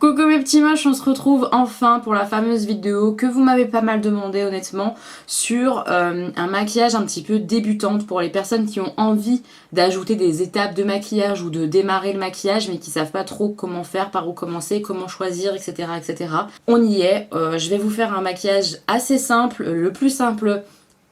Coucou mes petits moches, on se retrouve enfin pour la fameuse vidéo que vous m'avez pas mal demandé honnêtement sur un maquillage un petit peu débutante pour les personnes qui ont envie d'ajouter des étapes de maquillage ou de démarrer le maquillage mais qui savent pas trop comment faire, par où commencer, comment choisir, etc. etc. On y est, je vais vous faire un maquillage assez simple, le plus simple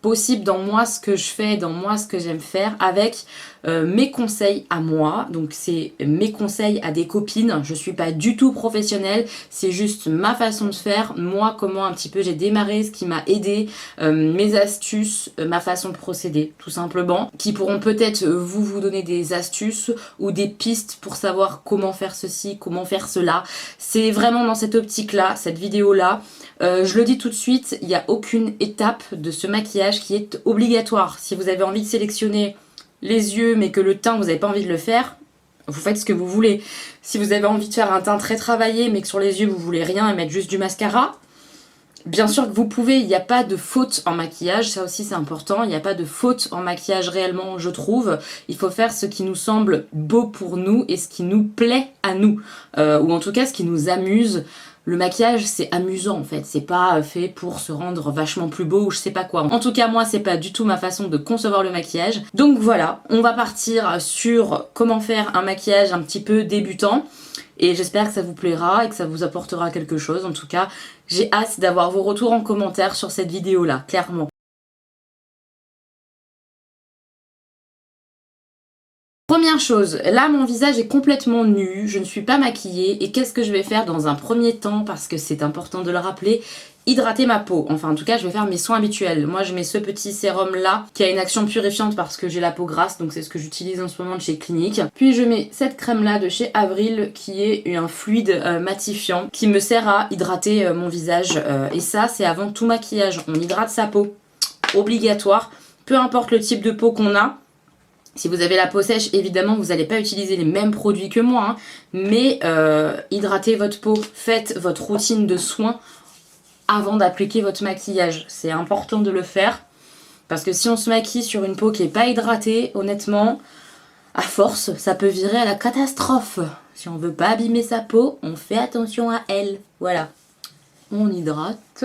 possible dans moi ce que je fais, dans moi ce que j'aime faire avec mes conseils à moi. Donc c'est mes conseils à des copines, je suis pas du tout professionnelle, c'est juste ma façon de faire, moi comment un petit peu j'ai démarré, ce qui m'a aidé, mes astuces, ma façon de procéder tout simplement, qui pourront peut-être vous donner des astuces ou des pistes pour savoir comment faire ceci, comment faire cela. C'est vraiment dans cette optique là, cette vidéo là. Je le dis tout de suite, il n'y a aucune étape de ce maquillage qui est obligatoire. Si vous avez envie de sélectionner les yeux mais que le teint vous n'avez pas envie de le faire, vous faites ce que vous voulez. Si vous avez envie de faire un teint très travaillé mais que sur les yeux vous voulez rien et mettre juste du mascara, bien sûr que vous pouvez, il n'y a pas de faute en maquillage, ça aussi c'est important, il n'y a pas de faute en maquillage réellement je trouve. Il faut faire ce qui nous semble beau pour nous et ce qui nous plaît à nous, ou en tout cas ce qui nous amuse. Le maquillage c'est amusant en fait, c'est pas fait pour se rendre vachement plus beau ou je sais pas quoi. En tout cas moi c'est pas du tout ma façon de concevoir le maquillage. Donc voilà, on va partir sur comment faire un maquillage un petit peu débutant. Et j'espère que ça vous plaira et que ça vous apportera quelque chose. En tout cas, j'ai hâte d'avoir vos retours en commentaire sur cette vidéo-là, clairement. Première chose, là mon visage est complètement nu, je ne suis pas maquillée et qu'est-ce que je vais faire dans un premier temps, parce que c'est important de le rappeler, hydrater ma peau. Enfin en tout cas je vais faire mes soins habituels. Moi je mets ce petit sérum là qui a une action purifiante parce que j'ai la peau grasse, donc c'est ce que j'utilise en ce moment de chez Clinique. Puis je mets cette crème là de chez Avril qui est un fluide matifiant qui me sert à hydrater mon visage. Et ça c'est avant tout maquillage, on hydrate sa peau, obligatoire, peu importe le type de peau qu'on a. Si vous avez la peau sèche, évidemment, vous n'allez pas utiliser les mêmes produits que moi, hein, mais hydratez votre peau, faites votre routine de soins avant d'appliquer votre maquillage. C'est important de le faire, parce que si on se maquille sur une peau qui n'est pas hydratée, honnêtement, à force, ça peut virer à la catastrophe. Si on veut pas abîmer sa peau, on fait attention à elle. Voilà. On hydrate.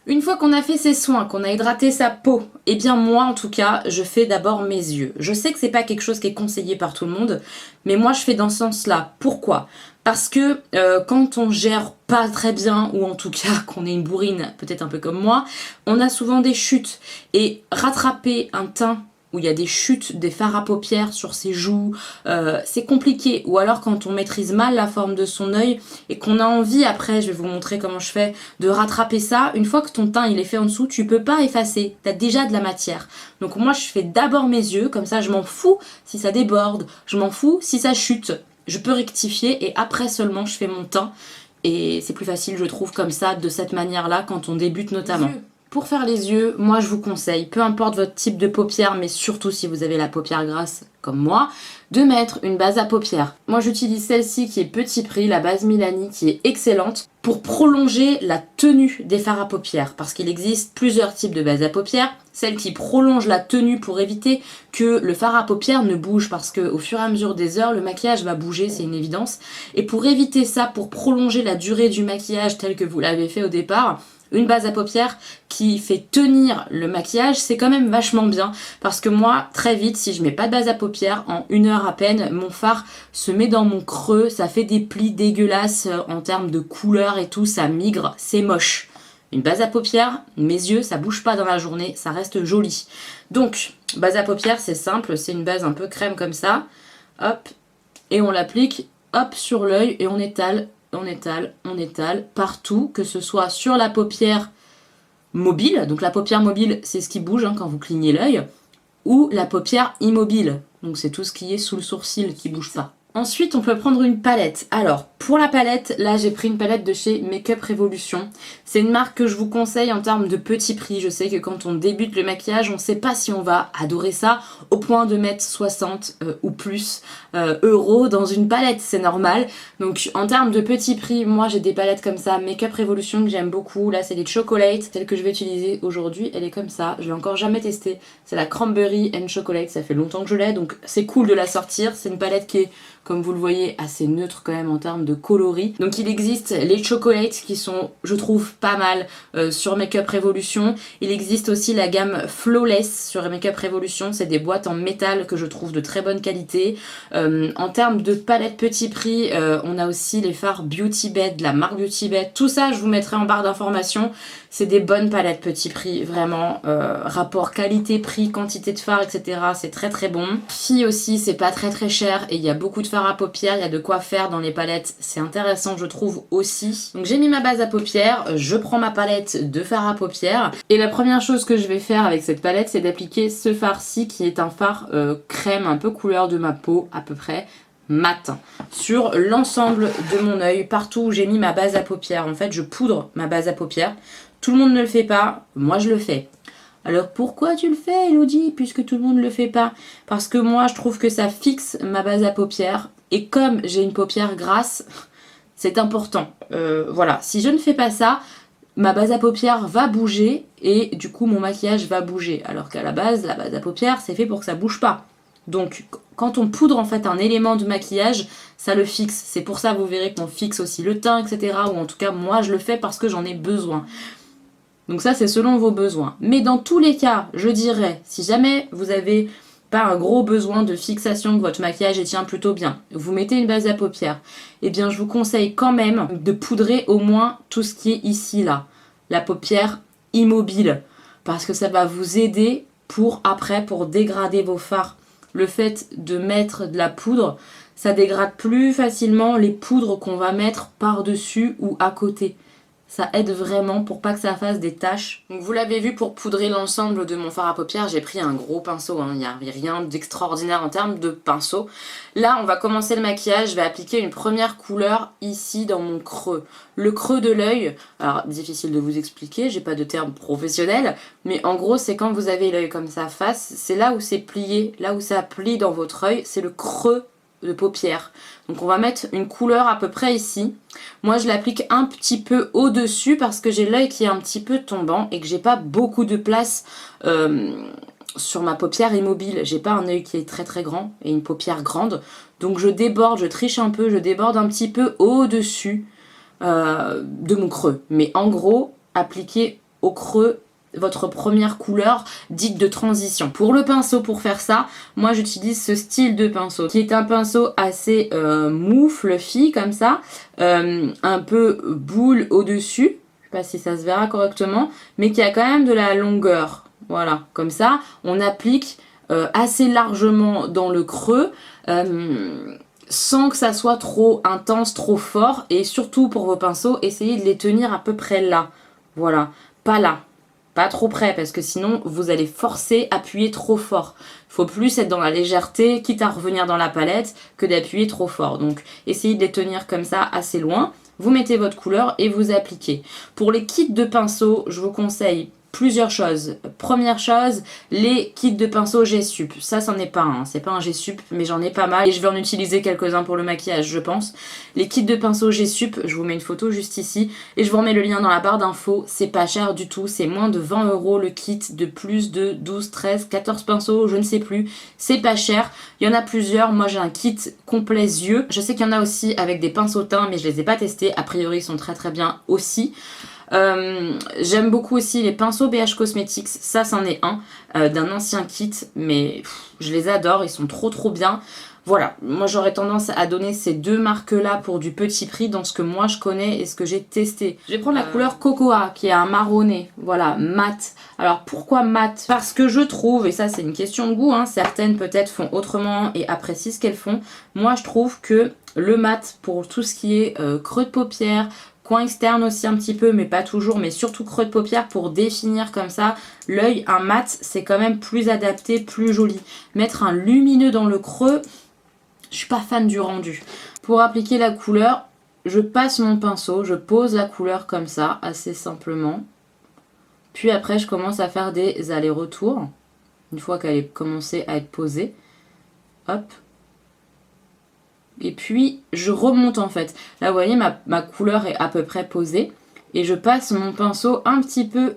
Une fois qu'on a fait ses soins, qu'on a hydraté sa peau, eh bien moi en tout cas, je fais d'abord mes yeux. Je sais que c'est pas quelque chose qui est conseillé par tout le monde, mais moi je fais dans ce sens-là. Pourquoi ? Parce que quand on gère pas très bien, ou en tout cas qu'on est une bourrine, peut-être un peu comme moi, on a souvent des chutes. Et rattraper un teint où il y a des chutes, des fards à paupières sur ses joues, c'est compliqué. Ou alors quand on maîtrise mal la forme de son œil et qu'on a envie, après je vais vous montrer comment je fais, de rattraper ça, une fois que ton teint il est fait en dessous, tu peux pas effacer, t'as déjà de la matière. Donc moi je fais d'abord mes yeux, comme ça je m'en fous si ça déborde, je m'en fous si ça chute, je peux rectifier et après seulement je fais mon teint. Et c'est plus facile je trouve comme ça, de cette manière-là, quand on débute notamment. Pour faire les yeux, moi je vous conseille, peu importe votre type de paupière, mais surtout si vous avez la paupière grasse comme moi, de mettre une base à paupières. Moi j'utilise celle-ci qui est petit prix, la base Milani, qui est excellente pour prolonger la tenue des fards à paupières, parce qu'il existe plusieurs types de bases à paupières. Celle qui prolonge la tenue pour éviter que le fard à paupières ne bouge, parce qu'au fur et à mesure des heures, le maquillage va bouger, c'est une évidence. Et pour éviter ça, pour prolonger la durée du maquillage tel que vous l'avez fait au départ, une base à paupières qui fait tenir le maquillage, c'est quand même vachement bien, parce que moi, très vite, si je mets pas de base à paupières, en 1 heure à peine, mon fard se met dans mon creux, ça fait des plis dégueulasses en termes de couleur et tout, ça migre, c'est moche. Une base à paupières, mes yeux, ça bouge pas dans la journée, ça reste joli. Donc, base à paupières, c'est simple, c'est une base un peu crème comme ça, hop, et on l'applique, hop, sur l'œil, et on étale partout, que ce soit sur la paupière mobile, donc la paupière mobile c'est ce qui bouge hein, quand vous clignez l'œil, ou la paupière immobile, donc c'est tout ce qui est sous le sourcil qui bouge pas. Ensuite, on peut prendre une palette. Alors, pour la palette, là, j'ai pris une palette de chez Makeup Revolution. C'est une marque que je vous conseille en termes de petit prix. Je sais que quand on débute le maquillage, on ne sait pas si on va adorer ça au point de mettre 60 ou plus euros dans une palette. C'est normal. Donc, en termes de petit prix, moi, j'ai des palettes comme ça. Makeup Revolution que j'aime beaucoup. Là, c'est des Chocolate. Celle que je vais utiliser aujourd'hui, elle est comme ça. Je l'ai encore jamais testée. C'est la Cranberry and Chocolate. Ça fait longtemps que je l'ai, donc c'est cool de la sortir. C'est une palette qui est comme vous le voyez, assez neutre quand même en termes de coloris. Donc il existe les chocolates qui sont, je trouve, pas mal sur Makeup Revolution. Il existe aussi la gamme Flawless sur Makeup Revolution. C'est des boîtes en métal que je trouve de très bonne qualité. En termes de palette petit prix, on a aussi les fards Beauty Bed, de la marque Beauty Bed. Tout ça, je vous mettrai en barre d'informations. C'est des bonnes palettes petit prix, vraiment. Rapport qualité-prix, quantité de fard, etc. C'est très très bon. Filles aussi, c'est pas très très cher et il y a beaucoup de fard à paupières. Il y a de quoi faire dans les palettes. C'est intéressant, je trouve aussi. Donc j'ai mis ma base à paupières. Je prends ma palette de fard à paupières. Et la première chose que je vais faire avec cette palette, c'est d'appliquer ce fard-ci qui est un fard crème, un peu couleur de ma peau à peu près. Mat sur l'ensemble de mon œil, partout où j'ai mis ma base à paupières. En fait, je poudre ma base à paupières. Tout le monde ne le fait pas, moi je le fais. Alors pourquoi tu le fais, Elodie, puisque tout le monde ne le fait pas? Parce que moi je trouve que ça fixe ma base à paupières. Et comme j'ai une paupière grasse, c'est important. Voilà, si je ne fais pas ça, ma base à paupières va bouger et du coup mon maquillage va bouger. Alors qu'à la base à paupières, c'est fait pour que ça bouge pas. Donc quand on poudre en fait un élément de maquillage, ça le fixe. C'est pour ça vous verrez qu'on fixe aussi le teint, etc. Ou en tout cas moi je le fais parce que j'en ai besoin. Donc ça c'est selon vos besoins. Mais dans tous les cas, je dirais, si jamais vous avez pas un gros besoin de fixation, que votre maquillage tient plutôt bien, vous mettez une base à paupières, eh bien je vous conseille quand même de poudrer au moins tout ce qui est ici là, la paupière immobile, parce que ça va vous aider pour dégrader vos fards. Le fait de mettre de la poudre, ça dégrade plus facilement les poudres qu'on va mettre par-dessus ou à côté. Ça aide vraiment pour pas que ça fasse des taches. Donc vous l'avez vu, pour poudrer l'ensemble de mon fard à paupières, j'ai pris un gros pinceau. Il n'y a rien d'extraordinaire en termes de pinceau. Là, on va commencer le maquillage. Je vais appliquer une première couleur ici dans mon creux. Le creux de l'œil, alors difficile de vous expliquer, j'ai pas de terme professionnel, mais en gros c'est quand vous avez l'œil comme ça face, c'est là où c'est plié, là où ça plie dans votre œil, c'est le creux de paupière. Donc on va mettre une couleur à peu près ici. Moi je l'applique un petit peu au-dessus parce que j'ai l'œil qui est un petit peu tombant et que j'ai pas beaucoup de place sur ma paupière immobile. J'ai pas un œil qui est très très grand et une paupière grande. Donc je déborde, je triche un peu, je déborde un petit peu au-dessus de mon creux. Mais en gros, appliquez au creux votre première couleur dite de transition. Pour le pinceau, pour faire ça, moi j'utilise ce style de pinceau qui est un pinceau assez mou, fluffy comme ça, un peu boule au-dessus, je sais pas si ça se verra correctement, mais qui a quand même de la longueur. Voilà, comme ça, on applique assez largement dans le creux, sans que ça soit trop intense, trop fort, et surtout pour vos pinceaux, essayez de les tenir à peu près là. Voilà, pas là. Pas trop près parce que sinon vous allez forcer, appuyer trop fort. Il faut plus être dans la légèreté, quitte à revenir dans la palette, que d'appuyer trop fort. Donc essayez de les tenir comme ça assez loin. Vous mettez votre couleur et vous appliquez. Pour les kits de pinceaux, je vous conseille plusieurs choses. Première chose, les kits de pinceau G-Sup. Ça, c'en est pas un. C'est pas un G-Sup, mais j'en ai pas mal. Et je vais en utiliser quelques-uns pour le maquillage, je pense. Les kits de pinceau G-Sup, je vous mets une photo juste ici. Et je vous remets le lien dans la barre d'infos. C'est pas cher du tout. C'est moins de 20 € le kit de plus de 12, 13, 14 pinceaux, je ne sais plus. C'est pas cher. Il y en a plusieurs. Moi, j'ai un kit complet yeux. Je sais qu'il y en a aussi avec des pinceaux teints, mais je les ai pas testés. A priori, ils sont très très bien aussi. J'aime beaucoup aussi les pinceaux BH Cosmetics, ça c'en est un d'un ancien kit, mais je les adore, ils sont trop bien. Voilà, moi j'aurais tendance à donner ces deux marques là pour du petit prix dans ce que moi je connais et ce que j'ai testé. Je vais prendre la couleur Cocoa qui est un marronné, voilà, mat. Alors pourquoi mat? Parce que je trouve, et ça c'est une question de goût, hein, certaines peut-être font autrement et apprécient ce qu'elles font. Moi je trouve que le mat pour tout ce qui est creux de paupières, coin externe aussi un petit peu, mais pas toujours, mais surtout creux de paupière pour définir comme ça l'œil, un mat, c'est quand même plus adapté, plus joli. Mettre un lumineux dans le creux, je suis pas fan du rendu. Pour appliquer la couleur, je passe mon pinceau, je pose la couleur comme ça, assez simplement. Puis après, je commence à faire des allers-retours, une fois qu'elle est commencée à être posée. Hop. Et puis je remonte en fait. Là vous voyez ma couleur est à peu près posée. Et je passe mon pinceau un petit peu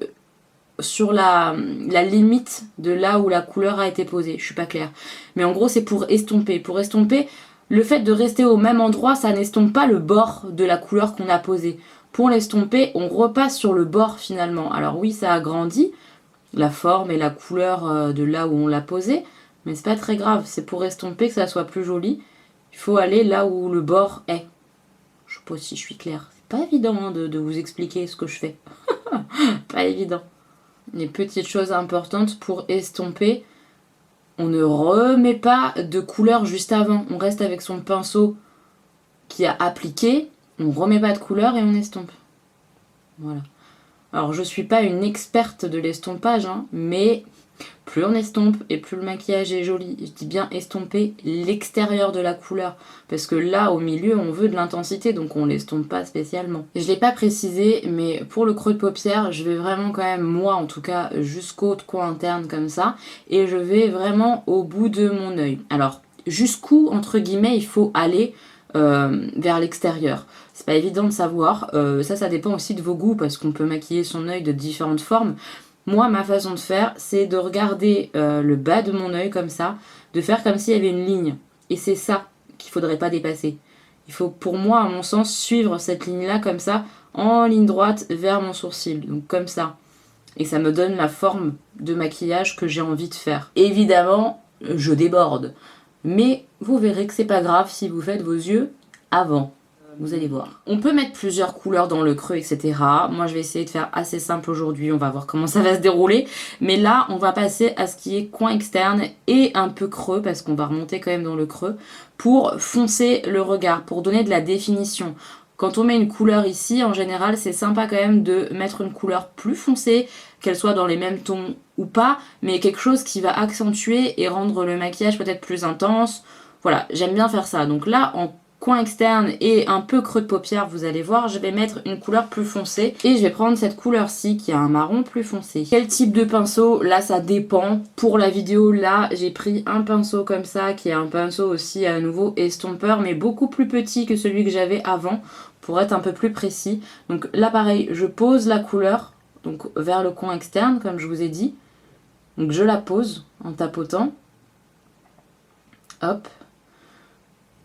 sur la limite de là où la couleur a été posée. Je suis pas claire. Mais en gros c'est pour estomper. Pour estomper, Le fait de rester au même endroit, ça n'estompe pas le bord de la couleur qu'on a posée. Pour l'estomper, on repasse sur le bord finalement. Alors oui, ça agrandit la forme et la couleur de là où on l'a posé, mais c'est pas très grave. C'est pour estomper que ça soit plus joli. Il faut aller là où le bord est. Je sais pas si je suis claire. C'est pas évident hein, de vous expliquer ce que je fais. Pas évident. Les petites choses importantes pour estomper, on ne remet pas de couleur juste avant. On reste avec son pinceau qui a appliqué, on remet pas de couleur et on estompe. Voilà. Alors je suis pas une experte de l'estompage, hein, mais plus on estompe et plus le maquillage est joli. Je dis bien estomper l'extérieur de la couleur, parce que là au milieu on veut de l'intensité, donc on l'estompe pas spécialement. Je l'ai pas précisé, mais pour le creux de paupière, je vais vraiment quand même, moi en tout cas, jusqu'au coin interne comme ça, et je vais vraiment au bout de mon œil. Alors jusqu'où entre guillemets il faut aller vers l'extérieur. C'est pas évident de savoir, ça dépend aussi de vos goûts parce qu'on peut maquiller son œil de différentes formes. Moi, ma façon de faire, c'est de regarder le bas de mon œil comme ça, de faire comme s'il y avait une ligne. Et c'est ça qu'il faudrait pas dépasser. Il faut, pour moi, à mon sens, suivre cette ligne-là comme ça, en ligne droite vers mon sourcil. Donc comme ça. Et ça me donne la forme de maquillage que j'ai envie de faire. Évidemment, je déborde. Mais vous verrez que c'est pas grave si vous faites vos yeux avant. Vous allez voir. On peut mettre plusieurs couleurs dans le creux, etc. Moi, je vais essayer de faire assez simple aujourd'hui. On va voir comment ça va se dérouler. Mais là, on va passer à ce qui est coin externe et un peu creux, parce qu'on va remonter quand même dans le creux, pour foncer le regard, pour donner de la définition. Quand on met une couleur ici, en général, c'est sympa quand même de mettre une couleur plus foncée, qu'elle soit dans les mêmes tons ou pas, mais quelque chose qui va accentuer et rendre le maquillage peut-être plus intense. Voilà, j'aime bien faire ça. Donc là, en coin externe et un peu creux de paupière, vous allez voir, je vais mettre une couleur plus foncée et je vais prendre cette couleur-ci qui a un marron plus foncé. Quel type de pinceau? Là, ça dépend. Pour la vidéo, là, j'ai pris un pinceau comme ça qui est un pinceau aussi à nouveau estompeur, mais beaucoup plus petit que celui que j'avais avant pour être un peu plus précis. Donc là, pareil, je pose la couleur donc vers le coin externe, comme je vous ai dit. Donc je la pose en tapotant. Hop.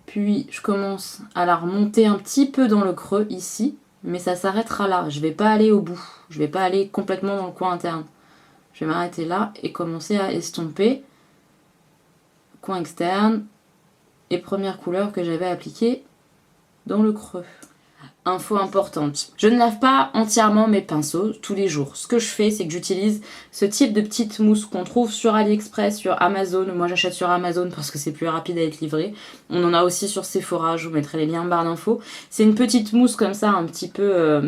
Puis je commence à la remonter un petit peu dans le creux ici, mais ça s'arrêtera là. Je vais pas aller au bout, je vais pas aller complètement dans le coin interne. Je vais m'arrêter là et commencer à estomper. Coin externe et première couleur que j'avais appliquée dans le creux. Info importante, je ne lave pas entièrement mes pinceaux tous les jours. Ce que je fais, c'est que j'utilise ce type de petite mousse qu'on trouve sur AliExpress, sur Amazon. Moi, j'achète sur Amazon parce que c'est plus rapide à être livré. On en a aussi sur Sephora, je vous mettrai les liens en barre d'infos. C'est une petite mousse comme ça, un petit peu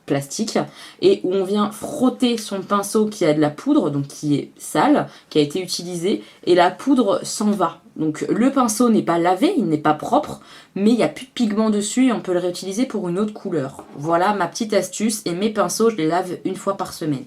plastique, et où on vient frotter son pinceau qui a de la poudre, donc qui est sale, qui a été utilisé, et la poudre s'en va. Donc le pinceau n'est pas lavé, il n'est pas propre, mais il n'y a plus de pigment dessus et on peut le réutiliser pour une autre couleur. Voilà ma petite astuce, et mes pinceaux, je les lave une fois par semaine.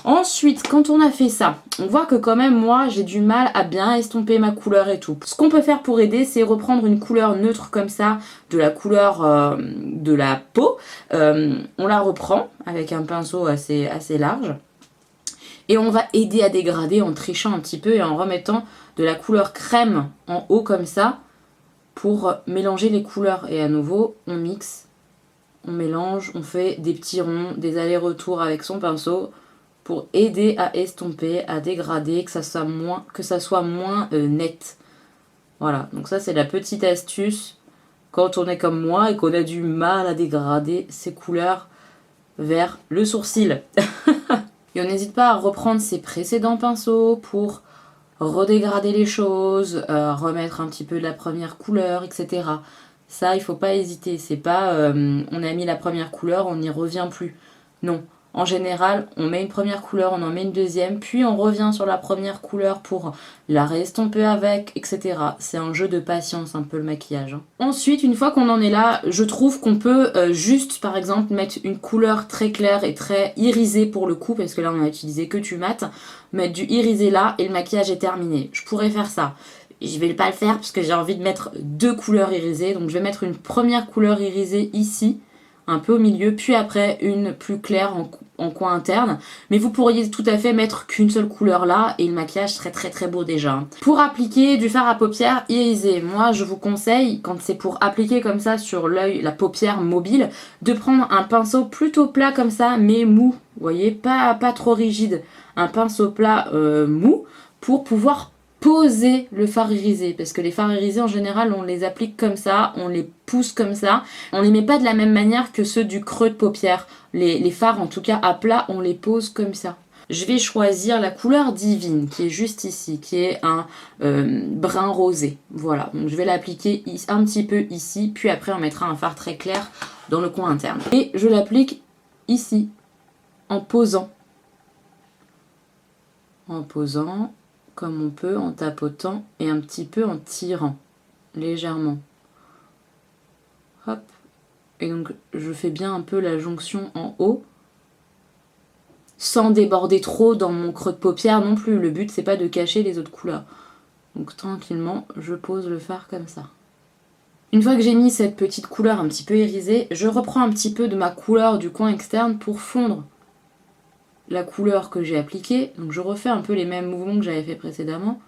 Ensuite, quand on a fait ça, on voit que quand même, moi, j'ai du mal à bien estomper ma couleur et tout. Ce qu'on peut faire pour aider, c'est reprendre une couleur neutre comme ça, de la couleur de la peau. On la reprend avec un pinceau assez large. Et on va aider à dégrader en trichant un petit peu et en remettant de la couleur crème en haut comme ça pour mélanger les couleurs. Et à nouveau, on mixe, on mélange, on fait des petits ronds, des allers-retours avec son pinceau pour aider à estomper, à dégrader, que ça soit moins net. Voilà, donc ça c'est la petite astuce quand on est comme moi et qu'on a du mal à dégrader ses couleurs vers le sourcil. Et on n'hésite pas à reprendre ses précédents pinceaux pour redégrader les choses, remettre un petit peu de la première couleur, etc. Ça, il faut pas hésiter. C'est pas on a mis la première couleur, on n'y revient plus. Non. En général, on met une première couleur, on en met une deuxième, puis on revient sur la première couleur pour la réestomper avec, etc. C'est un jeu de patience, un peu le maquillage. Ensuite, une fois qu'on en est là, je trouve qu'on peut juste, par exemple, mettre une couleur très claire et très irisée pour le coup, parce que là, on a utilisé que du mat, mettre du irisé là et le maquillage est terminé. Je pourrais faire ça. Je vais pas le faire parce que j'ai envie de mettre deux couleurs irisées, donc je vais mettre une première couleur irisée ici, un peu au milieu, puis après une plus claire en coin interne. Mais vous pourriez tout à fait mettre qu'une seule couleur là et le maquillage serait très très beau déjà. Pour appliquer du fard à paupières irisé, moi je vous conseille, quand c'est pour appliquer comme ça sur l'œil, la paupière mobile, de prendre un pinceau plutôt plat comme ça, mais mou. Vous voyez, pas trop rigide. Un pinceau plat mou pour pouvoir poser le fard irisé, parce que les fards irisés en général on les applique comme ça, on les pousse comme ça, on les met pas de la même manière que ceux du creux de paupière. Les fards en tout cas à plat on les pose comme ça. Je vais choisir la couleur divine qui est juste ici, qui est un brun rosé. Voilà, donc je vais l'appliquer un petit peu ici, puis après on mettra un fard très clair dans le coin interne. Et je l'applique ici, en posant. En posant comme on peut, en tapotant et un petit peu en tirant, légèrement. Hop. Et donc je fais bien un peu la jonction en haut, sans déborder trop dans mon creux de paupière non plus. Le but c'est pas de cacher les autres couleurs. Donc tranquillement, je pose le fard comme ça. Une fois que j'ai mis cette petite couleur un petit peu irisée, je reprends un petit peu de ma couleur du coin externe pour fondre la couleur que j'ai appliquée. Donc je refais un peu les mêmes mouvements que j'avais fait précédemment.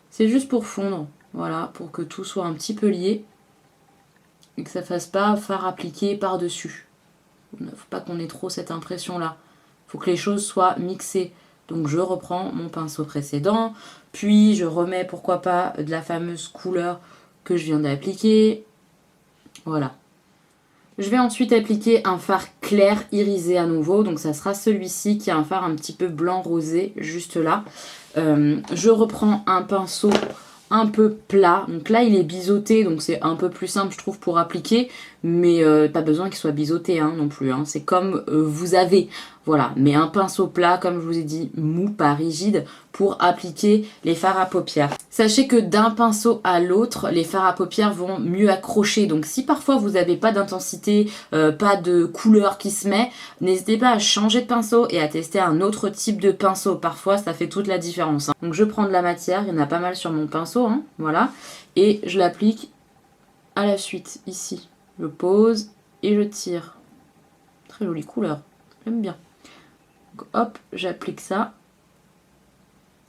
C'est juste pour fondre, voilà, pour que tout soit un petit peu lié et que ça fasse pas fard appliqué par-dessus. Il ne faut pas qu'on ait trop cette impression-là. Il faut que les choses soient mixées. Donc je reprends mon pinceau précédent, puis je remets pourquoi pas de la fameuse couleur que je viens d'appliquer. Voilà. Je vais ensuite appliquer un fard clair irisé à nouveau, donc ça sera celui-ci qui a un fard un petit peu blanc rosé, juste là. Je reprends un pinceau un peu plat, donc là il est biseauté, donc c'est un peu plus simple je trouve pour appliquer, mais pas besoin qu'il soit biseauté hein, non plus, hein. C'est comme vous avez, voilà, mais un pinceau plat comme je vous ai dit, mou, pas rigide, pour appliquer les fards à paupières. Sachez que d'un pinceau à l'autre, les fards à paupières vont mieux accrocher, donc si parfois vous n'avez pas d'intensité, pas de couleur qui se met, n'hésitez pas à changer de pinceau et à tester un autre type de pinceau, parfois ça fait toute la différence, hein. Donc je prends de la matière, il y en a pas mal sur mon pinceau, hein, voilà, et je l'applique à la suite, ici. Je pose et je tire. Très jolie couleur, j'aime bien. Donc, hop, j'applique ça.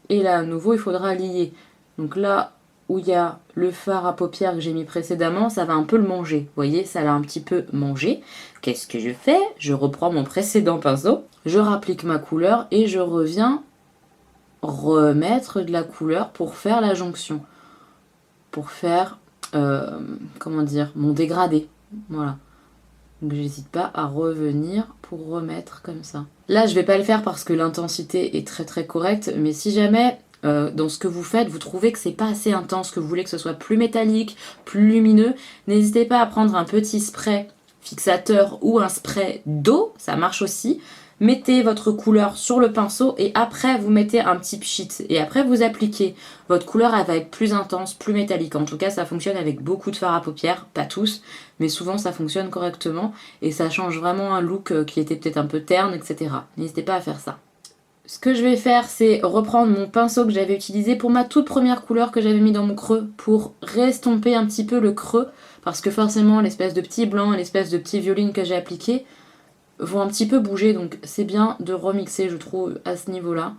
Et là, à nouveau, il faudra lier. Donc là où il y a le fard à paupières que j'ai mis précédemment, ça va un peu le manger. Vous voyez, ça l'a un petit peu mangé. Qu'est-ce que je fais? Je reprends mon précédent pinceau, je rapplique ma couleur et je reviens remettre de la couleur pour faire la jonction. Pour faire, comment dire, mon dégradé. Voilà. Donc j'hésite pas à revenir pour remettre comme ça. Là je vais pas le faire parce que l'intensité est très très correcte, mais si jamais dans ce que vous faites vous trouvez que c'est pas assez intense, que vous voulez que ce soit plus métallique, plus lumineux, n'hésitez pas à prendre un petit spray fixateur ou un spray d'eau, ça marche aussi. Mettez votre couleur sur le pinceau et après vous mettez un petit pchit et après vous appliquez. Votre couleur elle va être plus intense, plus métallique. En tout cas ça fonctionne avec beaucoup de fards à paupières, pas tous, mais souvent ça fonctionne correctement et ça change vraiment un look qui était peut-être un peu terne, etc. N'hésitez pas à faire ça. Ce que je vais faire c'est reprendre mon pinceau que j'avais utilisé pour ma toute première couleur que j'avais mis dans mon creux pour restomper un petit peu le creux parce que forcément l'espèce de petit blanc et l'espèce de petit violine que j'ai appliqué vont un petit peu bouger, donc c'est bien de remixer je trouve à ce niveau là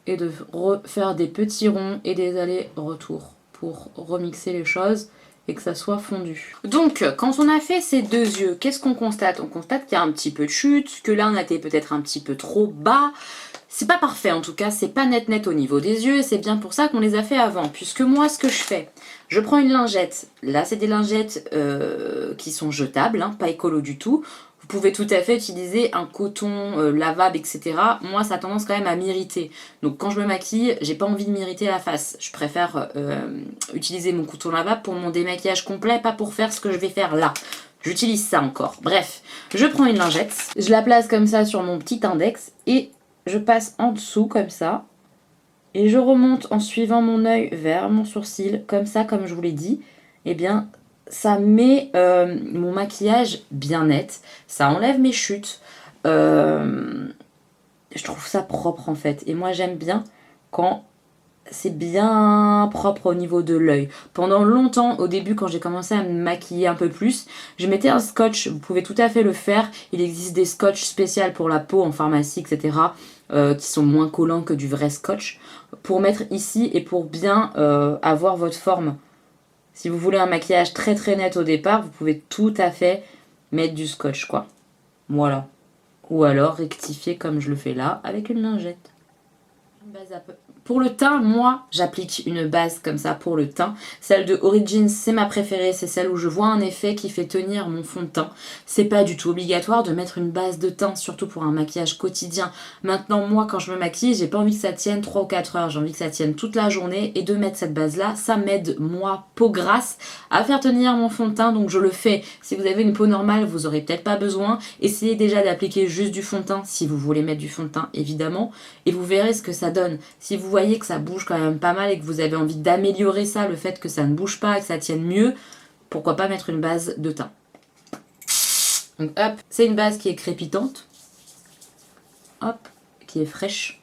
et de refaire des petits ronds et des allers-retours pour remixer les choses et que ça soit fondu. Donc quand on a fait ces deux yeux, qu'est-ce qu'on constate? On constate qu'il y a un petit peu de chute, que là on était peut-être un petit peu trop bas. C'est pas parfait en tout cas, c'est pas net au niveau des yeux, c'est bien pour ça qu'on les a fait avant, puisque moi ce que je fais, je prends une lingette, là c'est des lingettes qui sont jetables, hein, pas écolo du tout. Vous pouvez tout à fait utiliser un coton lavable, etc. Moi, ça a tendance quand même à m'irriter. Donc quand je me maquille, j'ai pas envie de m'irriter la face. Je préfère utiliser mon coton lavable pour mon démaquillage complet, pas pour faire ce que je vais faire là. J'utilise ça encore. Bref, je prends une lingette, je la place comme ça sur mon petit index et je passe en dessous comme ça. Et je remonte en suivant mon œil vers mon sourcil, comme ça, comme je vous l'ai dit. Eh bien, ça met mon maquillage bien net, ça enlève mes chutes, je trouve ça propre en fait, et moi j'aime bien quand c'est bien propre au niveau de l'œil. Pendant longtemps, au début, quand j'ai commencé à me maquiller un peu plus, je mettais un scotch, vous pouvez tout à fait le faire. Il existe des scotch spéciaux pour la peau en pharmacie, etc., qui sont moins collants que du vrai scotch, pour mettre ici et pour bien avoir votre forme. Si vous voulez un maquillage très très net au départ, vous pouvez tout à fait mettre du scotch, quoi. Voilà. Ou alors rectifier comme je le fais là, avec une lingette. Une base à peu. Pour le teint, moi, j'applique une base comme ça pour le teint. Celle de Origins, c'est ma préférée. C'est celle où je vois un effet qui fait tenir mon fond de teint. C'est pas du tout obligatoire de mettre une base de teint, surtout pour un maquillage quotidien. Maintenant, moi, quand je me maquille, j'ai pas envie que ça tienne 3 ou 4 heures. J'ai envie que ça tienne toute la journée. Et de mettre cette base-là, ça m'aide, moi, peau grasse, à faire tenir mon fond de teint. Donc, je le fais. Si vous avez une peau normale, vous aurez peut-être pas besoin. Essayez déjà d'appliquer juste du fond de teint, si vous voulez mettre du fond de teint, évidemment. Et vous verrez ce que ça donne. Si vous voyez que ça bouge quand même pas mal et que vous avez envie d'améliorer ça, le fait que ça ne bouge pas et que ça tienne mieux, pourquoi pas mettre une base de teint. Donc hop, c'est une base qui est crépitante. Hop, qui est fraîche.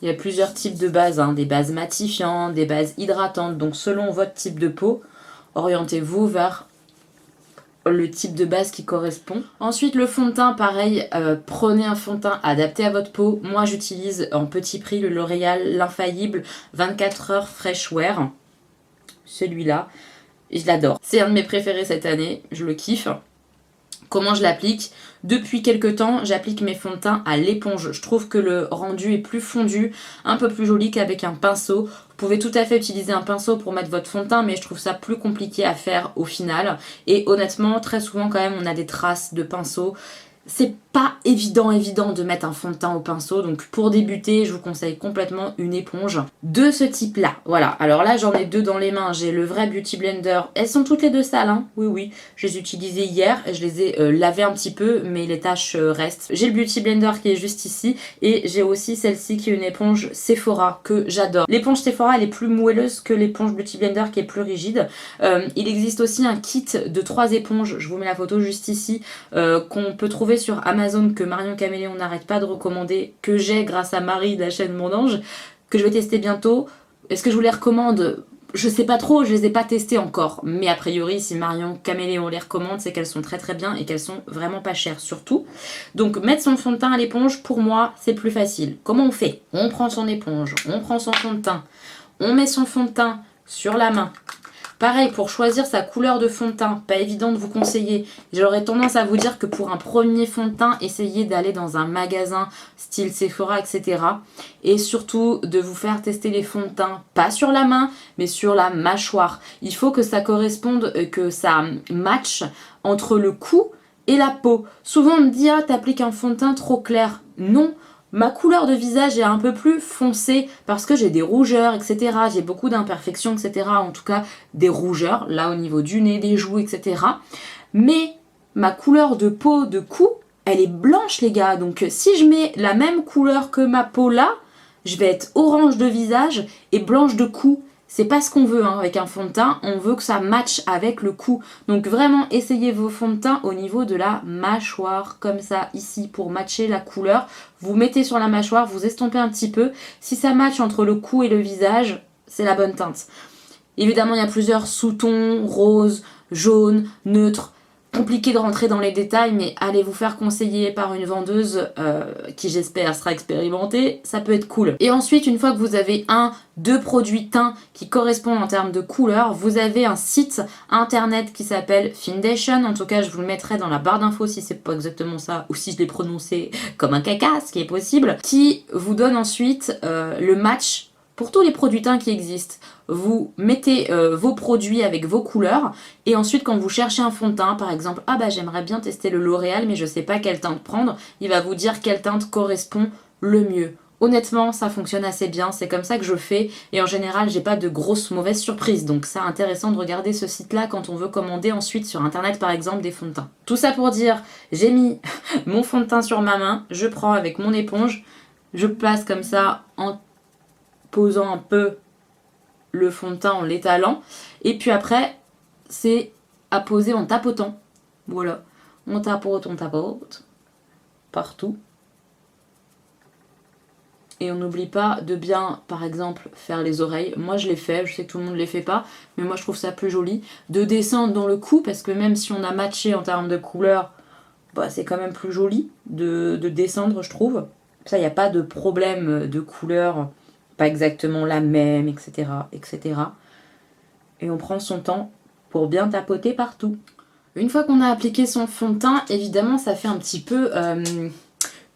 Il y a plusieurs types de bases, hein, des bases matifiantes, des bases hydratantes. Donc selon votre type de peau, orientez-vous vers le type de base qui correspond. Ensuite, le fond de teint, pareil, prenez un fond de teint adapté à votre peau. Moi, j'utilise en petit prix le L'Oréal L'Infaillible 24 heures Fresh Wear. Celui-là, je l'adore. C'est un de mes préférés cette année, je le kiffe. Comment je l'applique? Depuis quelques temps, j'applique mes fonds de teint à l'éponge. Je trouve que le rendu est plus fondu, un peu plus joli qu'avec un pinceau. Vous pouvez tout à fait utiliser un pinceau pour mettre votre fond de teint, mais je trouve ça plus compliqué à faire au final. Et honnêtement, très souvent quand même, on a des traces de pinceau. C'est pas évident de mettre un fond de teint au pinceau, donc pour débuter, je vous conseille complètement une éponge de ce type-là. Voilà, alors là j'en ai deux dans les mains, j'ai le vrai Beauty Blender, elles sont toutes les deux sales, hein. Oui, je les ai utilisées hier, je les ai lavées un petit peu, mais les taches restent. J'ai le Beauty Blender qui est juste ici, et j'ai aussi celle-ci qui est une éponge Sephora, que j'adore. L'éponge Sephora, elle est plus moelleuse que l'éponge Beauty Blender qui est plus rigide. Il existe aussi un kit de 3 éponges, je vous mets la photo juste ici, qu'on peut trouver sur Amazon, que Marion Caméléon n'arrête pas de recommander, que j'ai grâce à Marie de la chaîne Mon Ange, que je vais tester bientôt. Est-ce que je vous les recommande? Je sais pas trop, je les ai pas testées encore, mais a priori si Marion Caméléon les recommande, c'est qu'elles sont très très bien et qu'elles sont vraiment pas chères surtout. Donc mettre son fond de teint à l'éponge, pour moi c'est plus facile. Comment on fait? On prend son éponge, on prend son fond de teint, on met son fond de teint sur la main. Pareil, pour choisir sa couleur de fond de teint, pas évident de vous conseiller. J'aurais tendance à vous dire que pour un premier fond de teint, essayez d'aller dans un magasin style Sephora, etc. Et surtout de vous faire tester les fonds de teint, pas sur la main, mais sur la mâchoire. Il faut que ça corresponde, que ça matche entre le cou et la peau. Souvent on me dit « Ah, t'appliques un fond de teint trop clair ». Non. Ma couleur de visage est un peu plus foncée parce que j'ai des rougeurs, etc. J'ai beaucoup d'imperfections, etc. En tout cas, des rougeurs, là au niveau du nez, des joues, etc. Mais ma couleur de peau de cou, elle est blanche, les gars. Donc si je mets la même couleur que ma peau là, je vais être orange de visage et blanche de cou. C'est pas ce qu'on veut hein, avec un fond de teint, on veut que ça matche avec le cou. Donc vraiment, essayez vos fonds de teint au niveau de la mâchoire, comme ça, ici, pour matcher la couleur. Vous mettez sur la mâchoire, vous estompez un petit peu. Si ça matche entre le cou et le visage, c'est la bonne teinte. Évidemment, il y a plusieurs sous-tons, rose, jaune, neutre. Compliqué de rentrer dans les détails, mais allez vous faire conseiller par une vendeuse qui j'espère sera expérimentée, ça peut être cool. Et ensuite, une fois que vous avez deux produits teints qui correspondent en termes de couleur, vous avez un site internet qui s'appelle Findation. En tout cas, je vous le mettrai dans la barre d'infos si c'est pas exactement ça, ou si je l'ai prononcé comme un caca, ce qui est possible, qui vous donne ensuite le match pour tous les produits teints qui existent. Vous mettez vos produits avec vos couleurs et ensuite quand vous cherchez un fond de teint, par exemple, ah bah j'aimerais bien tester le L'Oréal mais je sais pas quelle teinte prendre, il va vous dire quelle teinte correspond le mieux. Honnêtement, ça fonctionne assez bien, c'est comme ça que je fais et en général, j'ai pas de grosses mauvaises surprises. Donc c'est intéressant de regarder ce site-là quand on veut commander ensuite sur internet par exemple des fonds de teint. Tout ça pour dire, j'ai mis mon fond de teint sur ma main, je prends avec mon éponge, je place comme ça en posant un peu le fond de teint en l'étalant. Et puis après, c'est à poser en tapotant. Voilà. On tapote partout. Et on n'oublie pas de bien, par exemple, faire les oreilles. Moi, je les fais, je sais que tout le monde ne les fait pas, mais moi, je trouve ça plus joli. De descendre dans le cou, parce que même si on a matché en termes de couleur, bah, c'est quand même plus joli de descendre, je trouve. Ça, il n'y a pas de problème de couleur, pas exactement la même, etc., etc. Et on prend son temps pour bien tapoter partout. Une fois qu'on a appliqué son fond de teint, évidemment, ça fait un petit peu...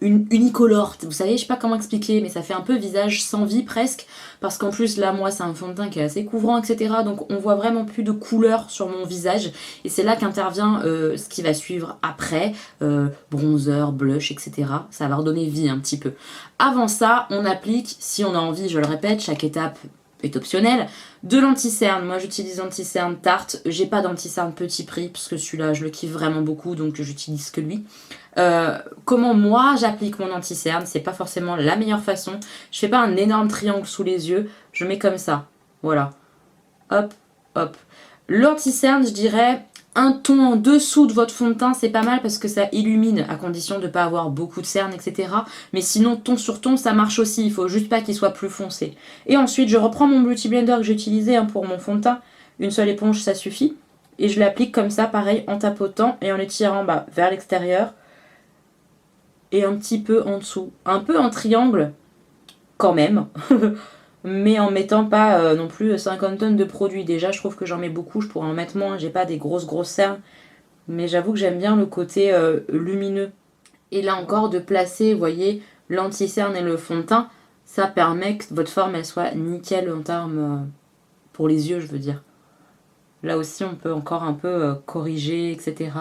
unicolore, vous savez, je sais pas comment expliquer, mais ça fait un peu visage sans vie presque, parce qu'en plus là moi c'est un fond de teint qui est assez couvrant, etc. Donc on voit vraiment plus de couleur sur mon visage, et c'est là qu'intervient ce qui va suivre après, bronzer, blush, etc. Ça va redonner vie un petit peu. Avant ça, on applique, si on a envie, je le répète, chaque étape est optionnelle, de l'anti-cerne. Moi j'utilise l'anti-cerne Tarte, j'ai pas d'anti-cerne petit prix, parce que celui-là je le kiffe vraiment beaucoup, donc j'utilise que lui. Comment moi j'applique mon anti-cerne, c'est pas forcément la meilleure façon. Je fais pas un énorme triangle sous les yeux, je mets comme ça. Voilà. Hop, hop. L'anti-cerne, je dirais un ton en dessous de votre fond de teint, c'est pas mal parce que ça illumine, à condition de ne pas avoir beaucoup de cerne, etc. Mais sinon, ton sur ton, ça marche aussi. Il faut juste pas qu'il soit plus foncé. Et ensuite, je reprends mon Beauty Blender que j'ai utilisé pour mon fond de teint. Une seule éponge, ça suffit. Et je l'applique comme ça, pareil, en tapotant et en l'étirant vers l'extérieur. Et un petit peu en dessous. Un peu en triangle, quand même. Mais en mettant pas non plus 50 tonnes de produits. Déjà, je trouve que j'en mets beaucoup, je pourrais en mettre moins. J'ai pas des grosses cernes. Mais j'avoue que j'aime bien le côté lumineux. Et là encore, de placer, vous voyez, l'anti-cerne et le fond de teint, ça permet que votre forme, elle soit nickel en termes pour les yeux, je veux dire. Là aussi, on peut encore un peu corriger, etc.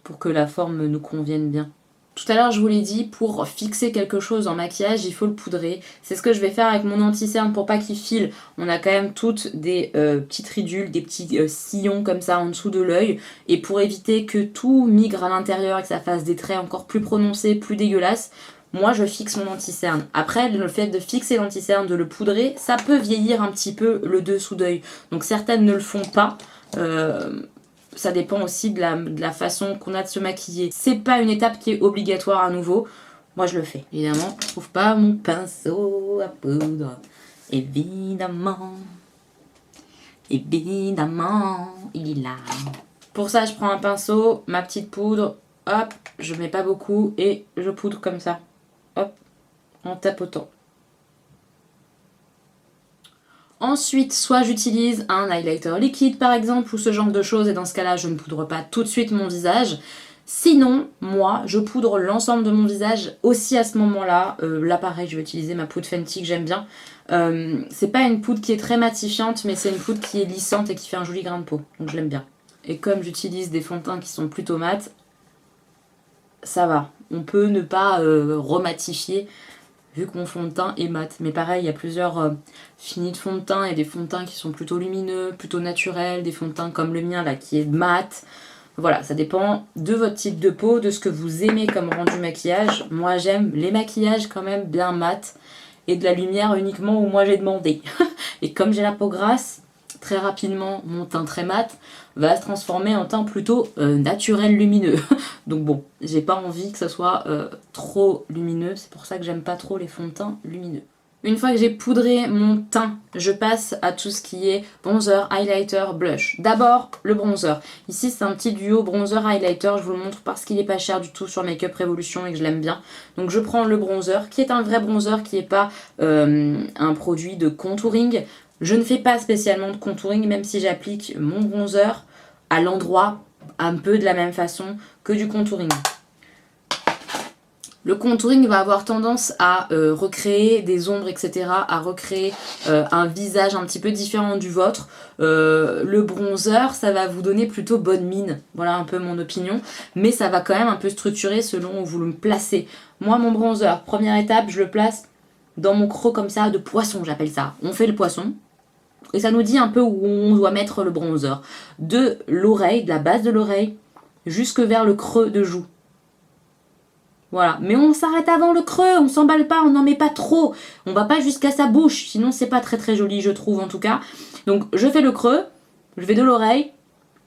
pour que la forme nous convienne bien. Tout à l'heure, je vous l'ai dit, pour fixer quelque chose en maquillage, il faut le poudrer. C'est ce que je vais faire avec mon anti-cerne pour pas qu'il file. On a quand même toutes des petites ridules, des petits sillons comme ça en dessous de l'œil. Et pour éviter que tout migre à l'intérieur et que ça fasse des traits encore plus prononcés, plus dégueulasses, moi je fixe mon anti-cerne. Après, le fait de fixer l'anti-cerne, de le poudrer, ça peut vieillir un petit peu le dessous d'œil. Donc certaines ne le font pas. Ça dépend aussi de la façon qu'on a de se maquiller. C'est pas une étape qui est obligatoire à nouveau. Moi, je le fais. Évidemment, je trouve pas mon pinceau à poudre. Évidemment. Évidemment, il est là. Pour ça, je prends un pinceau, ma petite poudre. Hop, je mets pas beaucoup et je poudre comme ça. Hop, en tapotant. Ensuite, soit j'utilise un highlighter liquide par exemple, ou ce genre de choses, et dans ce cas-là, je ne poudre pas tout de suite mon visage. Sinon, moi, je poudre l'ensemble de mon visage aussi à ce moment-là. Là, pareil, je vais utiliser ma poudre Fenty que j'aime bien. C'est pas une poudre qui est très matifiante, mais c'est une poudre qui est lissante et qui fait un joli grain de peau. Donc je l'aime bien. Et comme j'utilise des fonds de teint qui sont plutôt mat, ça va. On peut ne pas rematifier vu que mon fond de teint est mat. Mais pareil, il y a plusieurs finis de fond de teint et des fonds de teint qui sont plutôt lumineux, plutôt naturels, des fonds de teint comme le mien là qui est mat. Voilà, ça dépend de votre type de peau, de ce que vous aimez comme rendu maquillage. Moi j'aime les maquillages quand même bien mat et de la lumière uniquement où moi j'ai demandé. Et comme j'ai la peau grasse, très rapidement mon teint très mat va se transformer en teint plutôt naturel lumineux. Donc bon, j'ai pas envie que ça soit trop lumineux, c'est pour ça que j'aime pas trop les fonds de teint lumineux. Une fois que j'ai poudré mon teint, je passe à tout ce qui est bronzer, highlighter, blush. D'abord, le bronzer. Ici, c'est un petit duo bronzer-highlighter. Je vous le montre parce qu'il est pas cher du tout sur Makeup Revolution et que je l'aime bien. Donc, je prends le bronzer, qui est un vrai bronzer, qui n'est pas un produit de contouring. Je ne fais pas spécialement de contouring, même si j'applique mon bronzer à l'endroit un peu de la même façon que du contouring. Le contouring va avoir tendance à recréer des ombres, etc., à recréer un visage un petit peu différent du vôtre. Le bronzer, ça va vous donner plutôt bonne mine. Voilà un peu mon opinion. Mais ça va quand même un peu structurer selon où vous le placez. Moi, mon bronzer, première étape, je le place dans mon creux comme ça, de poisson, j'appelle ça. On fait le poisson. Et ça nous dit un peu où on doit mettre le bronzer. De l'oreille, de la base de l'oreille, jusque vers le creux de joue. Voilà, mais on s'arrête avant le creux, on s'emballe pas, on n'en met pas trop. On va pas jusqu'à sa bouche, sinon c'est pas très joli je trouve en tout cas. Donc je fais le creux, je vais de l'oreille,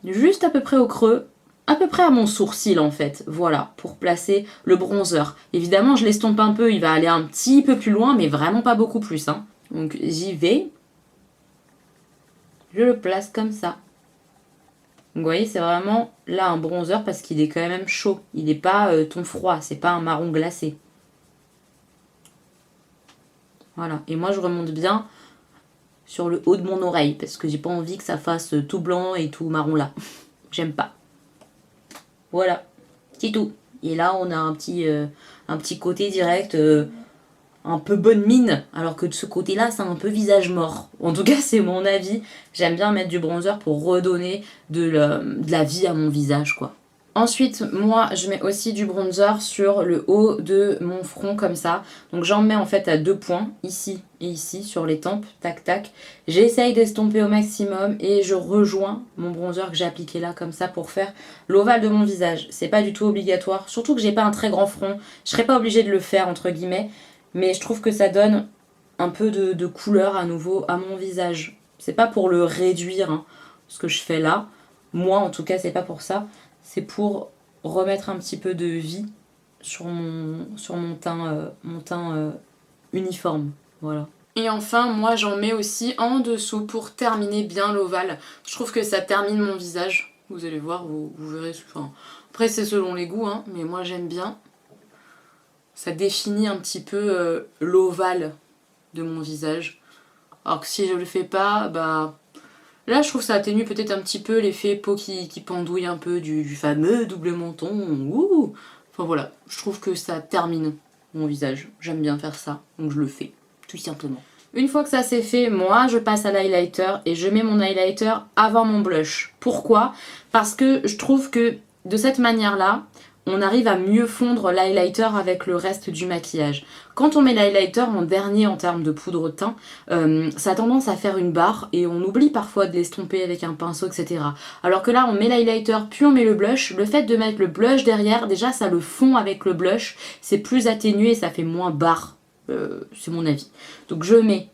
juste à peu près au creux, à peu près à mon sourcil en fait, voilà, pour placer le bronzer. Évidemment, je l'estompe un peu, il va aller un petit peu plus loin, mais vraiment pas beaucoup plus, hein. Donc j'y vais, je le place comme ça. Donc vous voyez, c'est vraiment là un bronzer parce qu'il est quand même chaud. Il n'est pas ton froid, c'est pas un marron glacé. Voilà, et moi je remonte bien sur le haut de mon oreille parce que j'ai pas envie que ça fasse tout blanc et tout marron là. J'aime pas. Voilà, c'est tout. Et là on a un petit côté direct, un peu bonne mine, alors que de ce côté-là c'est un peu visage mort. En tout cas c'est mon avis. J'aime bien mettre du bronzer pour redonner de la vie à mon visage quoi. Ensuite, moi, je mets aussi du bronzer sur le haut de mon front comme ça. Donc j'en mets en fait à 2 points, ici et ici, sur les tempes, tac tac. J'essaye d'estomper au maximum et je rejoins mon bronzer que j'ai appliqué là comme ça pour faire l'ovale de mon visage. C'est pas du tout obligatoire, surtout que j'ai pas un très grand front. Je serais pas obligée de le faire entre guillemets, mais je trouve que ça donne un peu de couleur à nouveau à mon visage. C'est pas pour le réduire, hein, ce que je fais là. Moi en tout cas, c'est pas pour ça. C'est pour remettre un petit peu de vie sur mon teint uniforme. Voilà. Et enfin, moi j'en mets aussi en dessous pour terminer bien l'ovale. Je trouve que ça termine mon visage. Vous allez voir, vous verrez. Enfin, après c'est selon les goûts, hein, mais moi j'aime bien. Ça définit un petit peu l'ovale de mon visage. Alors que si je le fais pas, bah... Là, je trouve que ça atténue peut-être un petit peu l'effet peau qui pendouille un peu du fameux double menton. Ouh. Enfin voilà, je trouve que ça termine mon visage. J'aime bien faire ça, donc je le fais, tout simplement. Une fois que ça c'est fait, moi je passe à l'highlighter et je mets mon highlighter avant mon blush. Pourquoi? Parce que je trouve que de cette manière-là, on arrive à mieux fondre l'highlighter avec le reste du maquillage. Quand on met l'highlighter en dernier en termes de poudre de teint, ça a tendance à faire une barre et on oublie parfois de l'estomper avec un pinceau, etc. Alors que là, on met l'highlighter puis on met le blush. Le fait de mettre le blush derrière, déjà ça le fond avec le blush, c'est plus atténué et ça fait moins barre. C'est mon avis. Donc je mets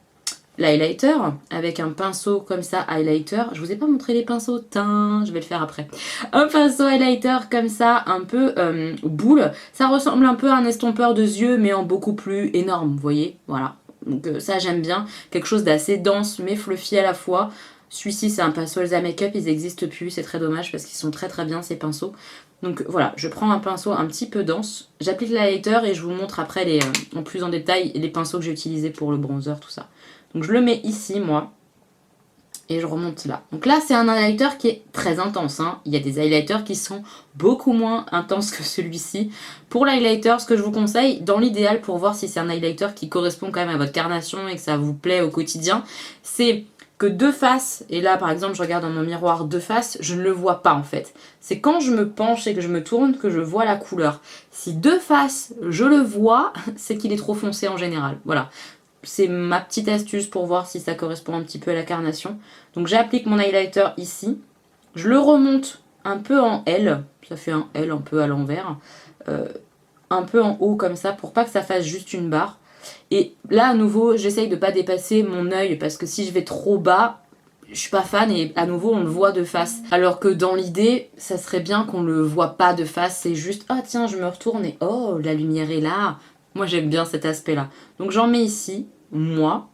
l'highlighter avec un pinceau comme ça, highlighter. Je vous ai pas montré les pinceaux, je vais le faire après. Un pinceau highlighter comme ça, un peu boule. Ça ressemble un peu à un estompeur de yeux, mais en beaucoup plus énorme, vous voyez. Voilà. Donc ça j'aime bien. Quelque chose d'assez dense mais fluffy à la fois. Celui-ci c'est un pinceau Elsa Makeup, ils n'existent plus, c'est très dommage parce qu'ils sont très très bien ces pinceaux. Donc voilà, je prends un pinceau un petit peu dense, j'applique l'highlighter et je vous montre après en plus en détail les pinceaux que j'ai utilisés pour le bronzer, tout ça. Donc je le mets ici, moi, et je remonte là. Donc là, c'est un highlighter qui est très intense, hein. Il y a des highlighters qui sont beaucoup moins intenses que celui-ci. Pour l'highlighter, ce que je vous conseille, dans l'idéal, pour voir si c'est un highlighter qui correspond quand même à votre carnation et que ça vous plaît au quotidien, c'est que de face, et là par exemple je regarde dans mon miroir de face, je ne le vois pas en fait. C'est quand je me penche et que je me tourne que je vois la couleur. Si de face je le vois, c'est qu'il est trop foncé en général. Voilà. C'est ma petite astuce pour voir si ça correspond un petit peu à la carnation. Donc j'applique mon highlighter ici. Je le remonte un peu en L. Ça fait un L un peu à l'envers. Un peu en haut comme ça pour pas que ça fasse juste une barre. Et là à nouveau j'essaye de pas dépasser mon œil parce que si je vais trop bas, je suis pas fan et à nouveau on le voit de face. Alors que dans l'idée, ça serait bien qu'on le voit pas de face. C'est juste, ah tiens je me retourne et oh la lumière est là. Moi j'aime bien cet aspect là. Donc j'en mets ici, moi.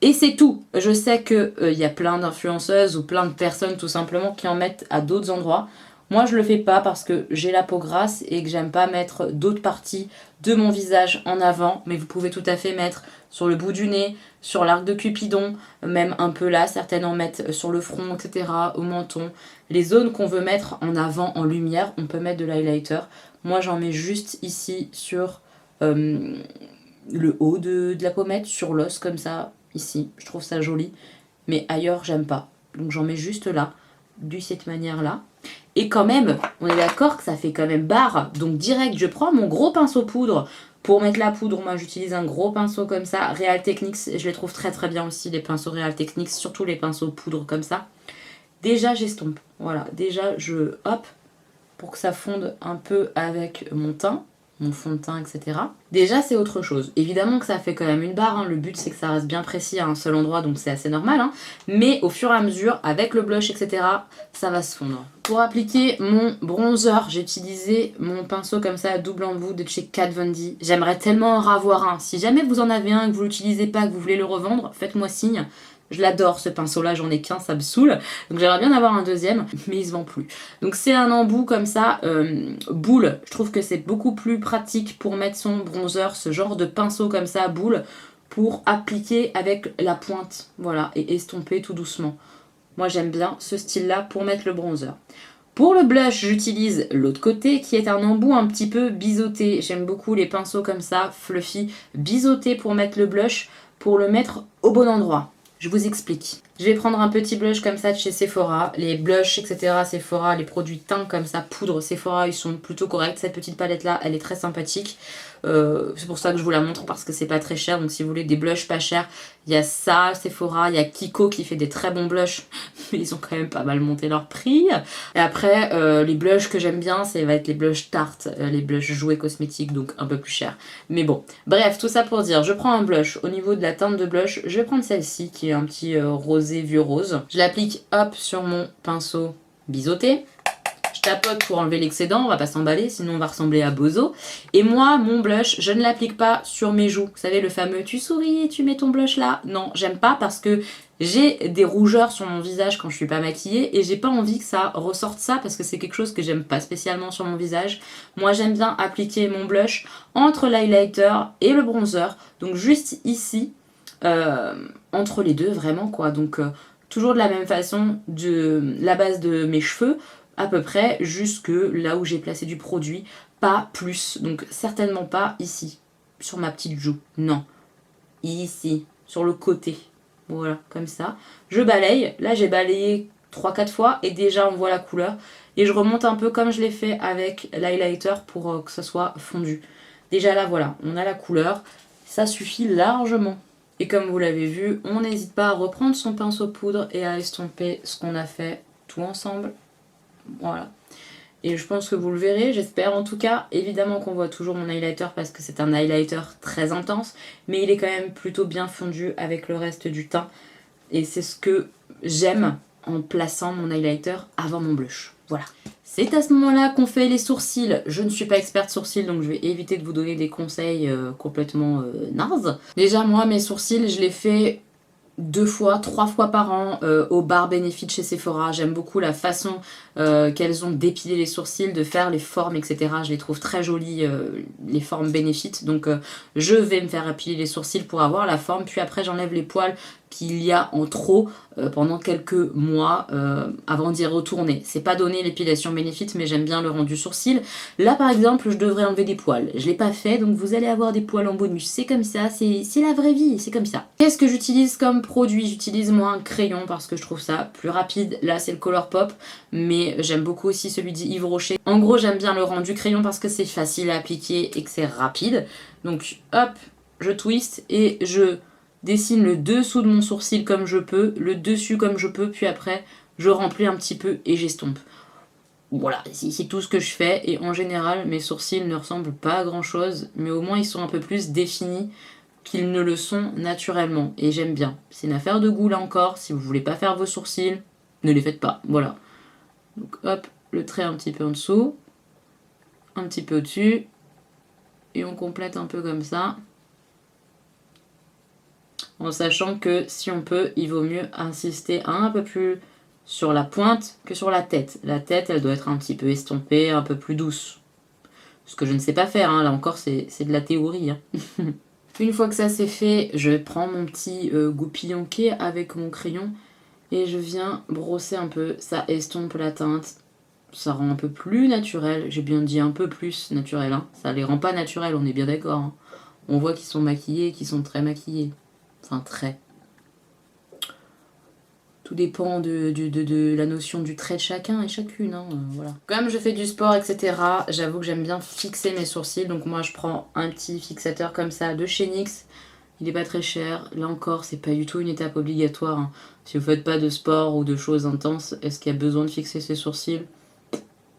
Et c'est tout. Je sais qu'il y a plein d'influenceuses ou plein de personnes tout simplement qui en mettent à d'autres endroits. Moi je le fais pas parce que j'ai la peau grasse et que j'aime pas mettre d'autres parties de mon visage en avant. Mais vous pouvez tout à fait mettre sur le bout du nez, sur l'arc de Cupidon, même un peu là, certaines en mettent sur le front, etc., au menton. Les zones qu'on veut mettre en avant en lumière, on peut mettre de l'highlighter. Moi j'en mets juste ici sur le haut de la pommette, sur l'os comme ça, ici. Je trouve ça joli, mais ailleurs j'aime pas. Donc j'en mets juste là, de cette manière-là. Et quand même, on est d'accord que ça fait quand même barre. Donc direct, je prends mon gros pinceau poudre pour mettre la poudre. Moi j'utilise un gros pinceau comme ça, Real Techniques. Je les trouve très très bien aussi, les pinceaux Real Techniques, surtout les pinceaux poudre comme ça. Déjà j'estompe, voilà. Déjà hop, pour que ça fonde un peu avec mon teint. mon fond de teint, etc. Déjà, c'est autre chose. Évidemment que ça fait quand même une barre, hein. Le but c'est que ça reste bien précis à un seul endroit, donc c'est assez normal. Hein. Mais au fur et à mesure, avec le blush, etc., ça va se fondre. Pour appliquer mon bronzer, j'ai utilisé mon pinceau comme ça à double embout de chez Kat Von D. J'aimerais tellement en avoir un. Si jamais vous en avez un, que vous l'utilisez pas, que vous voulez le revendre, faites-moi signe. Je l'adore ce pinceau là, j'en ai qu'un, ça me saoule. Donc j'aimerais bien avoir un deuxième, mais il se vend plus. Donc c'est un embout comme ça, boule. Je trouve que c'est beaucoup plus pratique pour mettre son bronzer, ce genre de pinceau comme ça, boule, pour appliquer avec la pointe. Voilà, et estomper tout doucement. Moi j'aime bien ce style là pour mettre le bronzer. Pour le blush, j'utilise l'autre côté qui est un embout un petit peu biseauté. J'aime beaucoup les pinceaux comme ça, fluffy, biseauté pour mettre le blush, pour le mettre au bon endroit. Je vous explique. Je vais prendre un petit blush comme ça de chez Sephora. Les blushs, etc. Sephora, les produits teints comme ça, poudre Sephora, ils sont plutôt corrects. Cette petite palette là, elle est très sympathique. C'est pour ça que je vous la montre parce que c'est pas très cher. Donc si vous voulez des blushs pas chers, il y a ça, Sephora, il y a Kiko qui fait des très bons blushs. Mais ils ont quand même pas mal monté leur prix. Et après, les blushs que j'aime bien, ça va être les blushs Tarte, les blushs jouets cosmétiques, donc un peu plus chers. Mais bon, bref, tout ça pour dire, je prends un blush. Au niveau de la teinte de blush, je vais prendre celle-ci qui est un petit rosé vieux rose. Je l'applique hop sur mon pinceau biseauté. Je tapote pour enlever l'excédent, on va pas s'emballer, sinon on va ressembler à Bozo. Et moi, mon blush, je ne l'applique pas sur mes joues. Vous savez, le fameux tu souris et tu mets ton blush là. Non, j'aime pas parce que j'ai des rougeurs sur mon visage quand je suis pas maquillée et j'ai pas envie que ça ressorte ça parce que c'est quelque chose que j'aime pas spécialement sur mon visage. Moi, j'aime bien appliquer mon blush entre l'highlighter et le bronzer. Donc juste ici, entre les deux, vraiment quoi. Donc toujours de la même façon, de la base de mes cheveux, à peu près jusque là où j'ai placé du produit, pas plus. Donc certainement pas ici, sur ma petite joue, non. Ici, sur le côté, voilà, comme ça. Je balaye, là j'ai balayé 3-4 fois et déjà on voit la couleur. Et je remonte un peu comme je l'ai fait avec l'highlighter pour que ça soit fondu. Déjà là voilà, on a la couleur, ça suffit largement. Et comme vous l'avez vu, on n'hésite pas à reprendre son pinceau poudre et à estomper ce qu'on a fait tout ensemble. Voilà. Et je pense que vous le verrez, j'espère en tout cas. Évidemment qu'on voit toujours mon highlighter parce que c'est un highlighter très intense, mais il est quand même plutôt bien fondu avec le reste du teint. Et c'est ce que j'aime en plaçant mon highlighter avant mon blush. Voilà. C'est à ce moment-là qu'on fait les sourcils. Je ne suis pas experte sourcils, donc je vais éviter de vous donner des conseils complètement nazes. Déjà, moi, mes sourcils, je les fais 2 fois, 3 fois par an au bar Benefit chez Sephora. J'aime beaucoup la façon qu'elles ont d'épiler les sourcils, de faire les formes, etc. Je les trouve très jolies, les formes Benefit. Donc je vais me faire épiler les sourcils pour avoir la forme. Puis après j'enlève les poils qu'il y a en trop pendant quelques mois avant d'y retourner. C'est pas donné l'épilation Benefit, mais j'aime bien le rendu sourcil. Là par exemple, je devrais enlever des poils. Je l'ai pas fait, donc vous allez avoir des poils en bonus. C'est comme ça, c'est la vraie vie, c'est comme ça. Qu'est-ce que j'utilise comme produit? J'utilise moi un crayon parce que je trouve ça plus rapide. Là c'est le Colourpop, mais j'aime beaucoup aussi celui d'Yves Rocher. En gros, j'aime bien le rendu crayon parce que c'est facile à appliquer et que c'est rapide. Donc hop, je twist et je dessine le dessous de mon sourcil comme je peux, le dessus comme je peux, puis après je remplis un petit peu et j'estompe. Voilà, c'est tout ce que je fais et en général mes sourcils ne ressemblent pas à grand chose, mais au moins ils sont un peu plus définis qu'ils ne le sont naturellement et j'aime bien. C'est une affaire de goût là encore, si vous voulez pas faire vos sourcils, ne les faites pas, voilà. Donc hop, le trait un petit peu en dessous, un petit peu au-dessus et on complète un peu comme ça. En sachant que si on peut, il vaut mieux insister un peu plus sur la pointe que sur la tête. La tête, elle doit être un petit peu estompée, un peu plus douce. Ce que je ne sais pas faire, hein. Là encore, c'est de la théorie. Hein. Une fois que ça c'est fait, je prends mon petit goupillonquet avec mon crayon et je viens brosser un peu. Ça estompe la teinte, ça rend un peu plus naturel. J'ai bien dit un peu plus naturel. Hein. Ça les rend pas naturels, on est bien d'accord. Hein. On voit qu'ils sont maquillés, qu'ils sont très maquillés. Enfin, très. Tout dépend de la notion du trait de chacun et chacune. Hein, voilà. Comme je fais du sport, etc., j'avoue que j'aime bien fixer mes sourcils. Donc moi, je prends un petit fixateur comme ça de chez NYX. Il n'est pas très cher. Là encore, c'est pas du tout une étape obligatoire. Hein. Si vous faites pas de sport ou de choses intenses, est-ce qu'il y a besoin de fixer ses sourcils?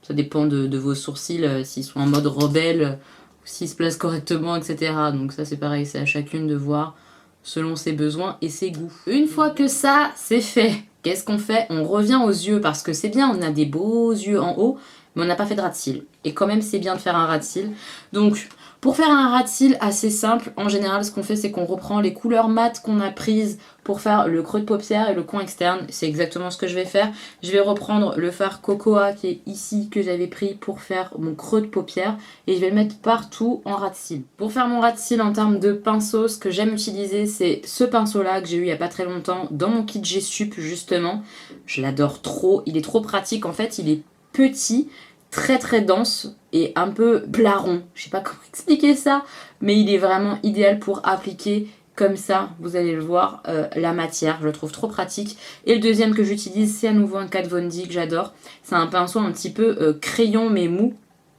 Ça dépend de vos sourcils. S'ils sont en mode rebelle, s'il se place correctement, etc. Donc ça c'est pareil, c'est à chacune de voir selon ses besoins et ses goûts. Une fois que ça c'est fait, qu'est-ce qu'on fait? On revient aux yeux parce que c'est bien, on a des beaux yeux en haut, mais on n'a pas fait de ras de cils. Et quand même c'est bien de faire un ras de cils. Donc pour faire un ras de cils assez simple, en général ce qu'on fait c'est qu'on reprend les couleurs mates qu'on a prises pour faire le creux de paupière et le coin externe. C'est exactement ce que je vais faire. Je vais reprendre le fard Cocoa qui est ici que j'avais pris pour faire mon creux de paupière et je vais le mettre partout en ras de cils. Pour faire mon ras de cils en termes de pinceau, ce que j'aime utiliser c'est ce pinceau là que j'ai eu il n'y a pas très longtemps dans mon kit G-Sup justement. Je l'adore trop, il est trop pratique en fait, il est petit, très très dense et un peu plat rond. Je sais pas comment expliquer ça, mais il est vraiment idéal pour appliquer comme ça, vous allez le voir, la matière. Je le trouve trop pratique. Et le deuxième que j'utilise, c'est à nouveau un Kat Von D que j'adore. C'est un pinceau un petit peu crayon mais mou,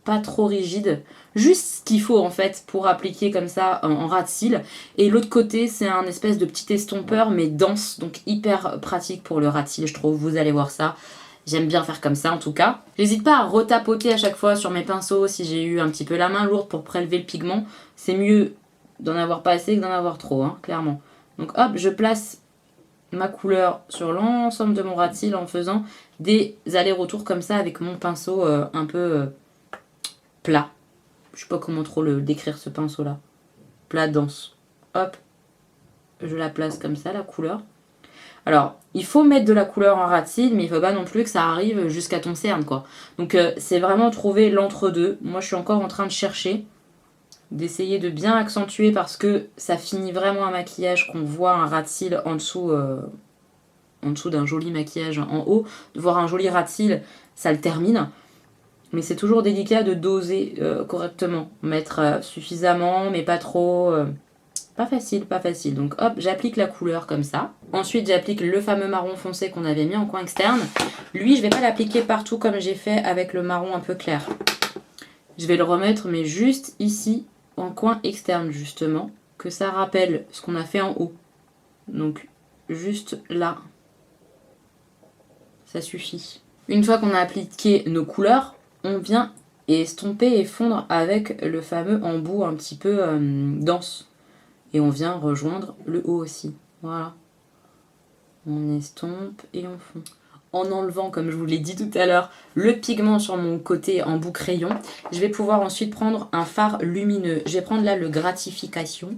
pas trop rigide. Juste ce qu'il faut en fait pour appliquer comme ça en ras de cils. Et l'autre côté, c'est un espèce de petit estompeur mais dense, donc hyper pratique pour le ras de cils, je trouve. Vous allez voir ça. J'aime bien faire comme ça en tout cas. J'hésite pas à retapoter à chaque fois sur mes pinceaux si j'ai eu un petit peu la main lourde pour prélever le pigment. C'est mieux d'en avoir pas assez que d'en avoir trop, hein, clairement. Donc hop, je place ma couleur sur l'ensemble de mon ras de cils en faisant des allers-retours comme ça avec mon pinceau un peu plat. Je sais pas comment trop le décrire ce pinceau là. Plat, dense. Hop, je la place comme ça la couleur. Alors, il faut mettre de la couleur en ras de cils, mais il faut pas non plus que ça arrive jusqu'à ton cerne, quoi. Donc, c'est vraiment trouver l'entre-deux. Moi, je suis encore en train de chercher, d'essayer de bien accentuer parce que ça finit vraiment un maquillage qu'on voit un ras de cils en dessous d'un joli maquillage en haut. De voir un joli ras de cils, ça le termine. Mais c'est toujours délicat de doser correctement. Mettre suffisamment, mais pas trop... Pas facile, pas facile. Donc hop, j'applique la couleur comme ça. Ensuite, j'applique le fameux marron foncé qu'on avait mis en coin externe. Lui, je vais pas l'appliquer partout comme j'ai fait avec le marron un peu clair. Je vais le remettre, mais juste ici, en coin externe, justement, que ça rappelle ce qu'on a fait en haut. Donc, juste là. Ça suffit. Une fois qu'on a appliqué nos couleurs, on vient estomper et fondre avec le fameux embout un petit peu dense. Et on vient rejoindre le haut aussi. Voilà. On estompe et on fond. En enlevant, comme je vous l'ai dit tout à l'heure, le pigment sur mon côté en bout crayon, je vais pouvoir ensuite prendre un fard lumineux. Je vais prendre là le Gratification.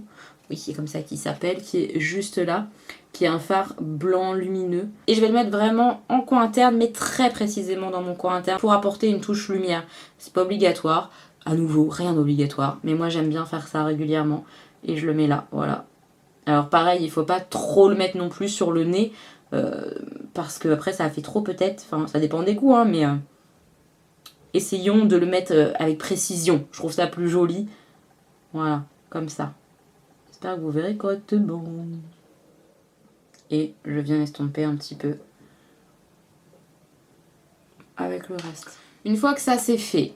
Oui, c'est comme ça qu'il s'appelle, qui est juste là. Qui est un fard blanc lumineux. Et je vais le mettre vraiment en coin interne, mais très précisément dans mon coin interne, pour apporter une touche lumière. C'est pas obligatoire. À nouveau, rien d'obligatoire. Mais moi, j'aime bien faire ça régulièrement. Et je le mets là, voilà. Alors pareil, il faut pas trop le mettre non plus sur le nez, parce que après ça fait trop peut-être, enfin ça dépend des goûts, hein, mais essayons de le mettre avec précision. Je trouve ça plus joli. Voilà, comme ça. J'espère que vous verrez correctement. Et je viens estomper un petit peu avec le reste. Une fois que ça c'est fait,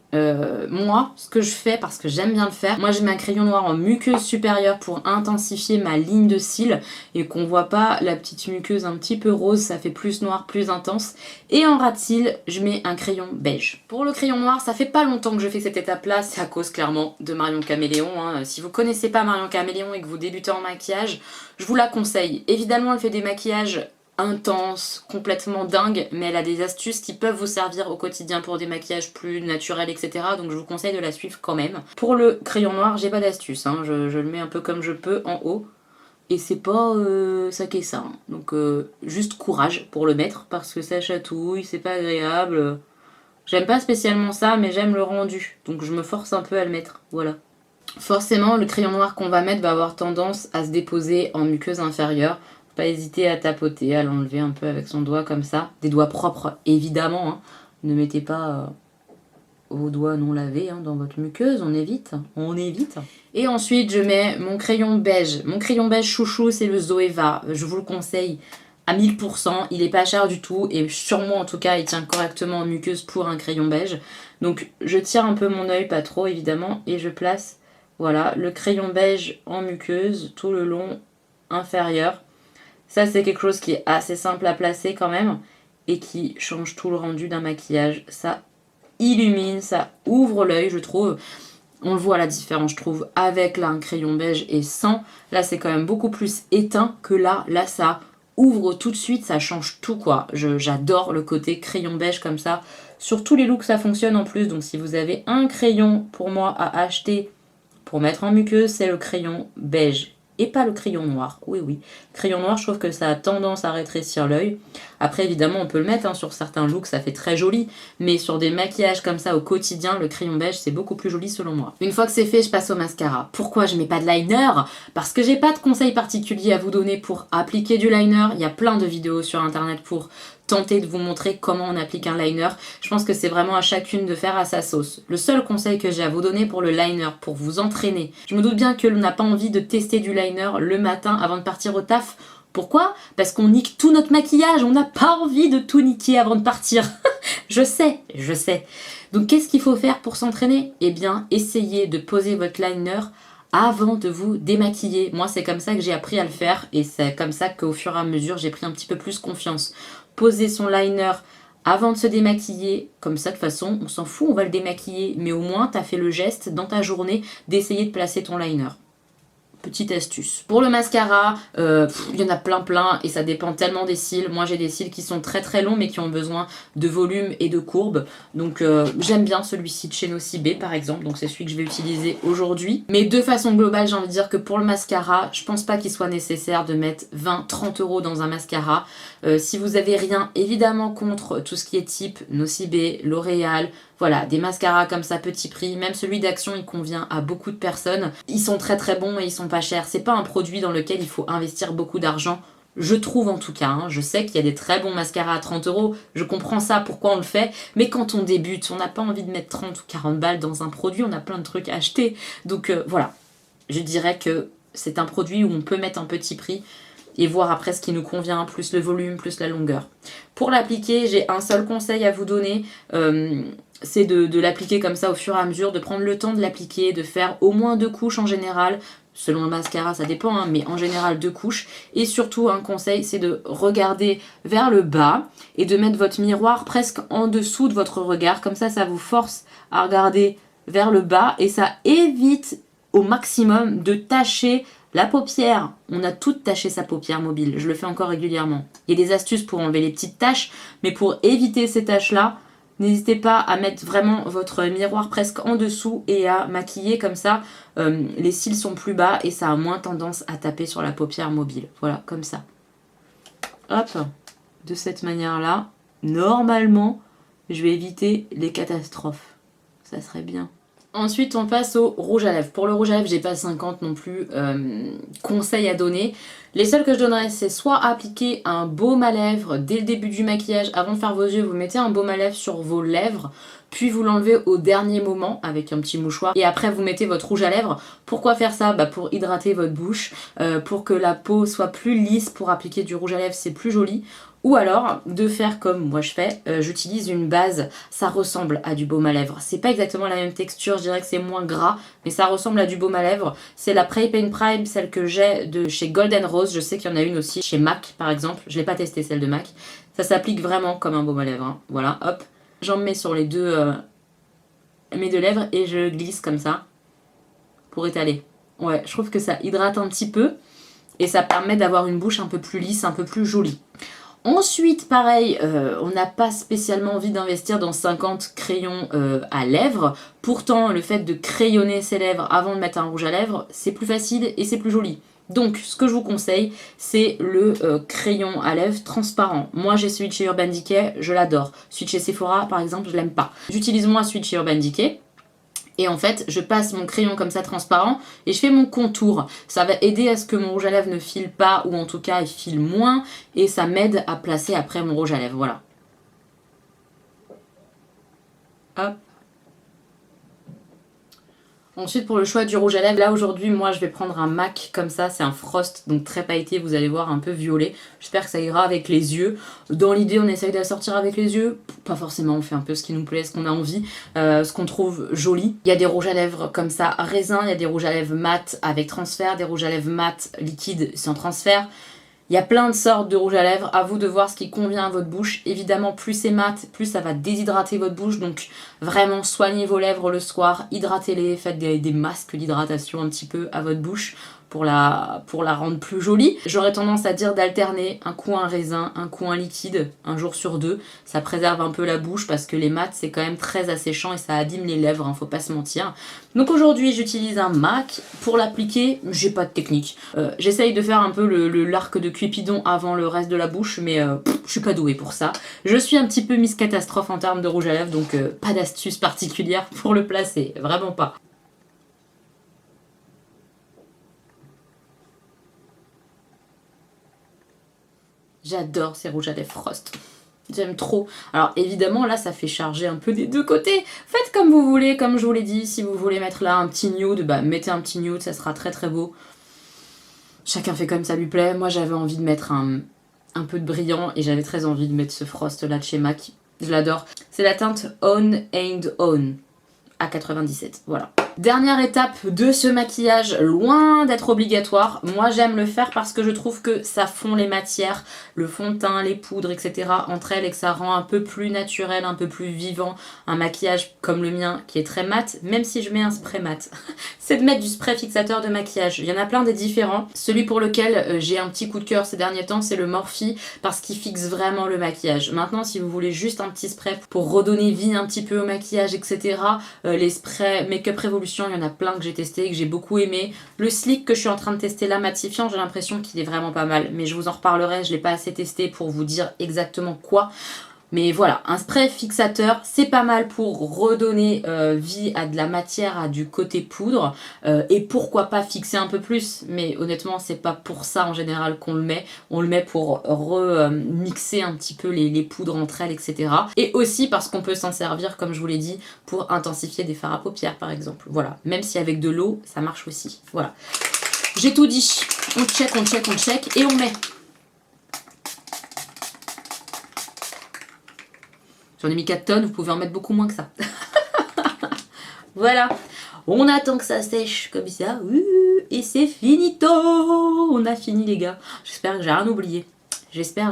moi, ce que je fais, parce que j'aime bien le faire, moi je mets un crayon noir en muqueuse supérieure pour intensifier ma ligne de cils et qu'on voit pas la petite muqueuse un petit peu rose, ça fait plus noir, plus intense. Et en ras de cils, je mets un crayon beige. Pour le crayon noir, ça fait pas longtemps que je fais cette étape-là, c'est à cause clairement de Marion Caméléon. Hein. Si vous connaissez pas Marion Caméléon et que vous débutez en maquillage, je vous la conseille. Évidemment, elle fait des maquillages intense, complètement dingue, mais elle a des astuces qui peuvent vous servir au quotidien pour des maquillages plus naturels, etc. Donc je vous conseille de la suivre quand même. Pour le crayon noir, j'ai pas d'astuce, hein. Je le mets un peu comme je peux en haut. Et c'est pas ça qu'est ça. Hein. Donc juste courage pour le mettre, parce que ça chatouille, c'est pas agréable. J'aime pas spécialement ça, mais j'aime le rendu. Donc je me force un peu à le mettre, voilà. Forcément, le crayon noir qu'on va mettre va avoir tendance à se déposer en muqueuse inférieure. Pas hésiter à tapoter, à l'enlever un peu avec son doigt comme ça. Des doigts propres, évidemment. Hein. Ne mettez pas vos doigts non lavés dans votre muqueuse, on évite. On évite. Et ensuite, je mets mon crayon beige. Mon crayon beige chouchou, c'est le Zoeva. Je vous le conseille à 1000%. Il est pas cher du tout. Et sur moi, en tout cas, il tient correctement en muqueuse pour un crayon beige. Donc, je tire un peu mon œil, pas trop, évidemment. Et je place, voilà, le crayon beige en muqueuse tout le long inférieur. Ça, c'est quelque chose qui est assez simple à placer quand même et qui change tout le rendu d'un maquillage. Ça illumine, ça ouvre l'œil, je trouve. On le voit la différence, je trouve, avec là, un crayon beige et sans. Là, c'est quand même beaucoup plus éteint que là. Là, ça ouvre tout de suite, ça change tout, quoi. J'adore le côté crayon beige comme ça. Sur tous les looks, ça fonctionne en plus. Donc, si vous avez un crayon, pour moi, à acheter pour mettre en muqueuse, c'est le crayon beige. Et pas le crayon noir. Oui, oui. Crayon noir, je trouve que ça a tendance à rétrécir l'œil. Après, évidemment, on peut le mettre sur certains looks, ça fait très joli. Mais sur des maquillages comme ça au quotidien, le crayon beige, c'est beaucoup plus joli selon moi. Une fois que c'est fait, je passe au mascara. Pourquoi je mets pas de liner? Parce que j'ai pas de conseils particuliers à vous donner pour appliquer du liner. Il y a plein de vidéos sur internet pour tenter de vous montrer comment on applique un liner. Je pense que c'est vraiment à chacune de faire à sa sauce. Le seul conseil que j'ai à vous donner pour le liner, pour vous entraîner, je me doute bien que l'on n'a pas envie de tester du liner le matin avant de partir au taf. Pourquoi? Parce qu'on nique tout notre maquillage, on n'a pas envie de tout niquer avant de partir. Je sais. Donc qu'est-ce qu'il faut faire pour s'entraîner? Eh bien, essayez de poser votre liner avant de vous démaquiller. Moi, c'est comme ça que j'ai appris à le faire et c'est comme ça qu'au fur et à mesure, j'ai pris un petit peu plus confiance. Poser son liner avant de se démaquiller, comme ça de toute façon, on s'en fout, on va le démaquiller, mais au moins, tu as fait le geste dans ta journée d'essayer de placer ton liner. Petite astuce. Pour le mascara, il y en a plein et ça dépend tellement des cils. Moi j'ai des cils qui sont très longs mais qui ont besoin de volume et de courbe. Donc j'aime bien celui-ci de chez Nocibé par exemple. Donc c'est celui que je vais utiliser aujourd'hui. Mais de façon globale, j'ai envie de dire que pour le mascara, je pense pas qu'il soit nécessaire de mettre 20-30 € dans un mascara. Si vous avez rien évidemment contre tout ce qui est type Nocibé, L'Oréal, voilà, des mascaras comme ça, petit prix. Même celui d'Action, il convient à beaucoup de personnes. Ils sont très bons et ils sont pas chers. C'est pas un produit dans lequel il faut investir beaucoup d'argent. Je trouve en tout cas. Je sais qu'il y a des très bons mascaras à 30 €. Je comprends ça, pourquoi on le fait. Mais quand on débute, on n'a pas envie de mettre 30 ou 40 balles dans un produit. On a plein de trucs à acheter. Donc voilà, je dirais que c'est un produit où on peut mettre un petit prix et voir après ce qui nous convient, plus le volume, plus la longueur. Pour l'appliquer, j'ai un seul conseil à vous donner. C'est de l'appliquer comme ça au fur et à mesure, de prendre le temps de l'appliquer, de faire au moins 2 couches en général. Selon le mascara, ça dépend, mais en général 2 couches. Et surtout, un conseil, c'est de regarder vers le bas et de mettre votre miroir presque en dessous de votre regard. Comme ça vous force à regarder vers le bas et ça évite au maximum de tacher la paupière. On a toutes taché sa paupière mobile. Je le fais encore régulièrement. Il y a des astuces pour enlever les petites taches, mais pour éviter ces taches-là, n'hésitez pas à mettre vraiment votre miroir presque en dessous et à maquiller comme ça. Les cils sont plus bas et ça a moins tendance à taper sur la paupière mobile. Voilà, comme ça. Hop, de cette manière-là, normalement, je vais éviter les catastrophes. Ça serait bien. Ensuite, on passe au rouge à lèvres. Pour le rouge à lèvres, j'ai pas 50 non plus conseils à donner. Les seuls que je donnerais, c'est soit appliquer un baume à lèvres dès le début du maquillage. Avant de faire vos yeux, vous mettez un baume à lèvres sur vos lèvres, puis vous l'enlevez au dernier moment avec un petit mouchoir. Et après, vous mettez votre rouge à lèvres. Pourquoi faire ça? Pour hydrater votre bouche, pour que la peau soit plus lisse pour appliquer du rouge à lèvres, c'est plus joli. Ou alors, de faire comme moi je fais, j'utilise une base, ça ressemble à du baume à lèvres. C'est pas exactement la même texture, je dirais que c'est moins gras, mais ça ressemble à du baume à lèvres. C'est la Prep and Prime, celle que j'ai de chez Golden Rose. Je sais qu'il y en a une aussi chez MAC par exemple. Je l'ai pas testée celle de MAC. Ça s'applique vraiment comme un baume à lèvres. Voilà, hop. J'en mets sur les mes deux lèvres et je glisse comme ça pour étaler. Ouais, je trouve que ça hydrate un petit peu et ça permet d'avoir une bouche un peu plus lisse, un peu plus jolie. Ensuite, pareil, on n'a pas spécialement envie d'investir dans 50 crayons à lèvres. Pourtant, le fait de crayonner ses lèvres avant de mettre un rouge à lèvres, c'est plus facile et c'est plus joli. Donc, ce que je vous conseille, c'est le crayon à lèvres transparent. Moi, j'ai celui de chez Urban Decay, je l'adore. Celui de chez Sephora, par exemple, je l'aime pas. J'utilise moi celui de chez Urban Decay. Et en fait, je passe mon crayon comme ça transparent et je fais mon contour. Ça va aider à ce que mon rouge à lèvres ne file pas ou en tout cas il file moins et ça m'aide à placer après mon rouge à lèvres. Voilà. Hop. Ensuite, pour le choix du rouge à lèvres, là aujourd'hui, moi je vais prendre un MAC comme ça, c'est un Frost, donc très pailleté, vous allez voir, un peu violet. J'espère que ça ira avec les yeux. Dans l'idée, on essaye d'assortir avec les yeux, pas forcément, on fait un peu ce qui nous plaît, ce qu'on a envie, ce qu'on trouve joli. Il y a des rouges à lèvres comme ça, raisin, il y a des rouges à lèvres mat avec transfert, des rouges à lèvres mat liquide sans transfert. Il y a plein de sortes de rouge à lèvres, à vous de voir ce qui convient à votre bouche. Évidemment, plus c'est mat, plus ça va déshydrater votre bouche, donc vraiment soignez vos lèvres le soir, hydratez-les, faites des masques d'hydratation un petit peu à votre bouche pour la rendre plus jolie. J'aurais tendance à dire d'alterner un coup un raisin, un coup un liquide, un jour sur deux. Ça préserve un peu la bouche parce que les mats c'est quand même très asséchant et ça abîme les lèvres, hein, faut pas se mentir. Donc aujourd'hui j'utilise un MAC. Pour l'appliquer, j'ai pas de technique. J'essaye de faire un peu l'arc de Cupidon avant le reste de la bouche, mais je suis pas douée pour ça. Je suis un petit peu Miss Catastrophe en termes de rouge à lèvres, donc pas d'astuce particulière pour le placer, vraiment pas. J'adore ces rouges à lèvres Frost. J'aime trop. Alors évidemment là ça fait charger un peu des deux côtés. Faites comme vous voulez, comme je vous l'ai dit. Si vous voulez mettre là un petit nude, bah mettez un petit nude, ça sera très très beau. Chacun fait comme ça lui plaît. Moi j'avais envie de mettre un peu de brillant et j'avais très envie de mettre ce Frost là de chez MAC. Je l'adore. C'est la teinte On and On à 97, voilà. Dernière étape de ce maquillage, loin d'être obligatoire. Moi j'aime le faire parce que je trouve que ça fond les matières, le fond de teint, les poudres, etc. entre elles et que ça rend un peu plus naturel, un peu plus vivant. Un maquillage comme le mien qui est très mat, même si je mets un spray mat. C'est de mettre du spray fixateur de maquillage. Il y en a plein des différents. Celui pour lequel j'ai un petit coup de cœur ces derniers temps, c'est le Morphe parce qu'il fixe vraiment le maquillage. Maintenant, si vous voulez juste un petit spray pour redonner vie un petit peu au maquillage, etc. Les sprays Make-up Revolution, il y en a plein que j'ai testé et que j'ai beaucoup aimé. Le Sleek que je suis en train de tester là, matifiant, j'ai l'impression qu'il est vraiment pas mal. Mais je vous en reparlerai, je l'ai pas assez testé pour vous dire exactement quoi. Mais voilà, un spray fixateur, c'est pas mal pour redonner vie à de la matière, à du côté poudre. Et pourquoi pas fixer un peu plus. Mais honnêtement, c'est pas pour ça en général qu'on le met. On le met pour remixer un petit peu les poudres entre elles, etc. Et aussi parce qu'on peut s'en servir, comme je vous l'ai dit, pour intensifier des fards à paupières par exemple. Voilà, même si avec de l'eau, ça marche aussi. Voilà. J'ai tout dit. On check, on check, on check et on met. J'en ai mis 4 tonnes, vous pouvez en mettre beaucoup moins que ça. Voilà. On attend que ça sèche comme ça. Et c'est finito. On a fini les gars. J'espère que j'ai rien oublié. J'espère.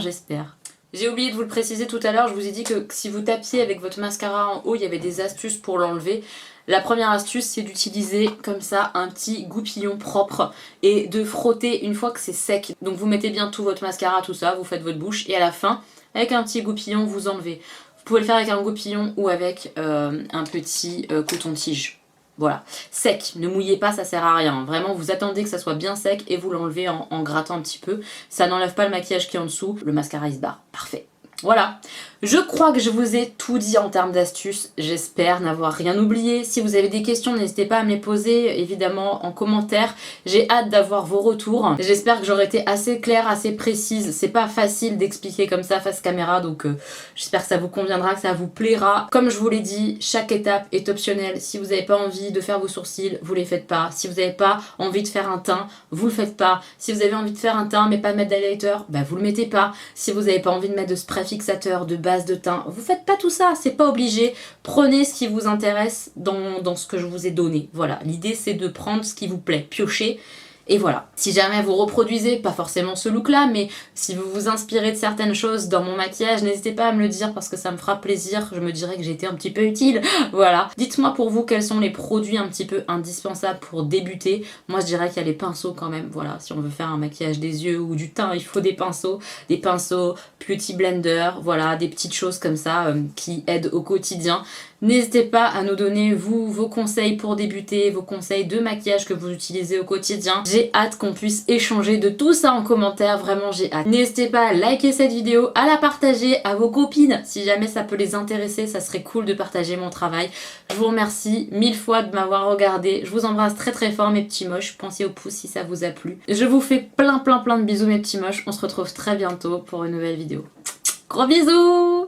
J'ai oublié de vous le préciser tout à l'heure. Je vous ai dit que si vous tapiez avec votre mascara en haut, il y avait des astuces pour l'enlever. La première astuce, c'est d'utiliser comme ça un petit goupillon propre et de frotter une fois que c'est sec. Donc vous mettez bien tout votre mascara, tout ça, vous faites votre bouche et à la fin, avec un petit goupillon, vous enlevez. Vous pouvez le faire avec un goupillon ou avec un petit coton-tige. Voilà. Sec, ne mouillez pas, ça sert à rien. Vraiment, vous attendez que ça soit bien sec et vous l'enlevez en grattant un petit peu. Ça n'enlève pas le maquillage qui est en dessous. Le mascara, il se barre. Parfait. Voilà, je crois que je vous ai tout dit en termes d'astuces, j'espère n'avoir rien oublié. Si vous avez des questions, n'hésitez pas à me les poser évidemment en commentaire. J'ai hâte d'avoir vos retours. J'espère que j'aurai été assez claire, assez précise. C'est pas facile d'expliquer comme ça face caméra, donc j'espère que ça vous conviendra, que ça vous plaira. Comme je vous l'ai dit, chaque étape est optionnelle. Si vous n'avez pas envie de faire vos sourcils, vous les faites pas. Si vous n'avez pas envie de faire un teint, vous le faites pas. Si vous avez envie de faire un teint mais pas de mettre d'highlighter, bah vous le mettez pas. Si vous n'avez pas envie de mettre de spray fixateur, de base de teint, vous faites pas tout ça, c'est pas obligé. Prenez ce qui vous intéresse dans ce que je vous ai donné. Voilà, l'idée c'est de prendre ce qui vous plaît, piocher. Et voilà, si jamais vous reproduisez, pas forcément ce look là, mais si vous vous inspirez de certaines choses dans mon maquillage, n'hésitez pas à me le dire parce que ça me fera plaisir, je me dirais que j'ai été un petit peu utile, voilà. Dites-moi pour vous quels sont les produits un petit peu indispensables pour débuter. Moi je dirais qu'il y a les pinceaux quand même, voilà, si on veut faire un maquillage des yeux ou du teint, il faut des pinceaux, Beauty Blender, voilà, des petites choses comme ça qui aident au quotidien. N'hésitez pas à nous donner, vous, vos conseils pour débuter, vos conseils de maquillage que vous utilisez au quotidien. J'ai hâte qu'on puisse échanger de tout ça en commentaire, vraiment j'ai hâte. N'hésitez pas à liker cette vidéo, à la partager à vos copines, si jamais ça peut les intéresser, ça serait cool de partager mon travail. Je vous remercie 1000 fois de m'avoir regardé, je vous embrasse très très fort mes petits moches, pensez au pouce si ça vous a plu. Je vous fais plein de bisous mes petits moches, on se retrouve très bientôt pour une nouvelle vidéo. Gros bisous!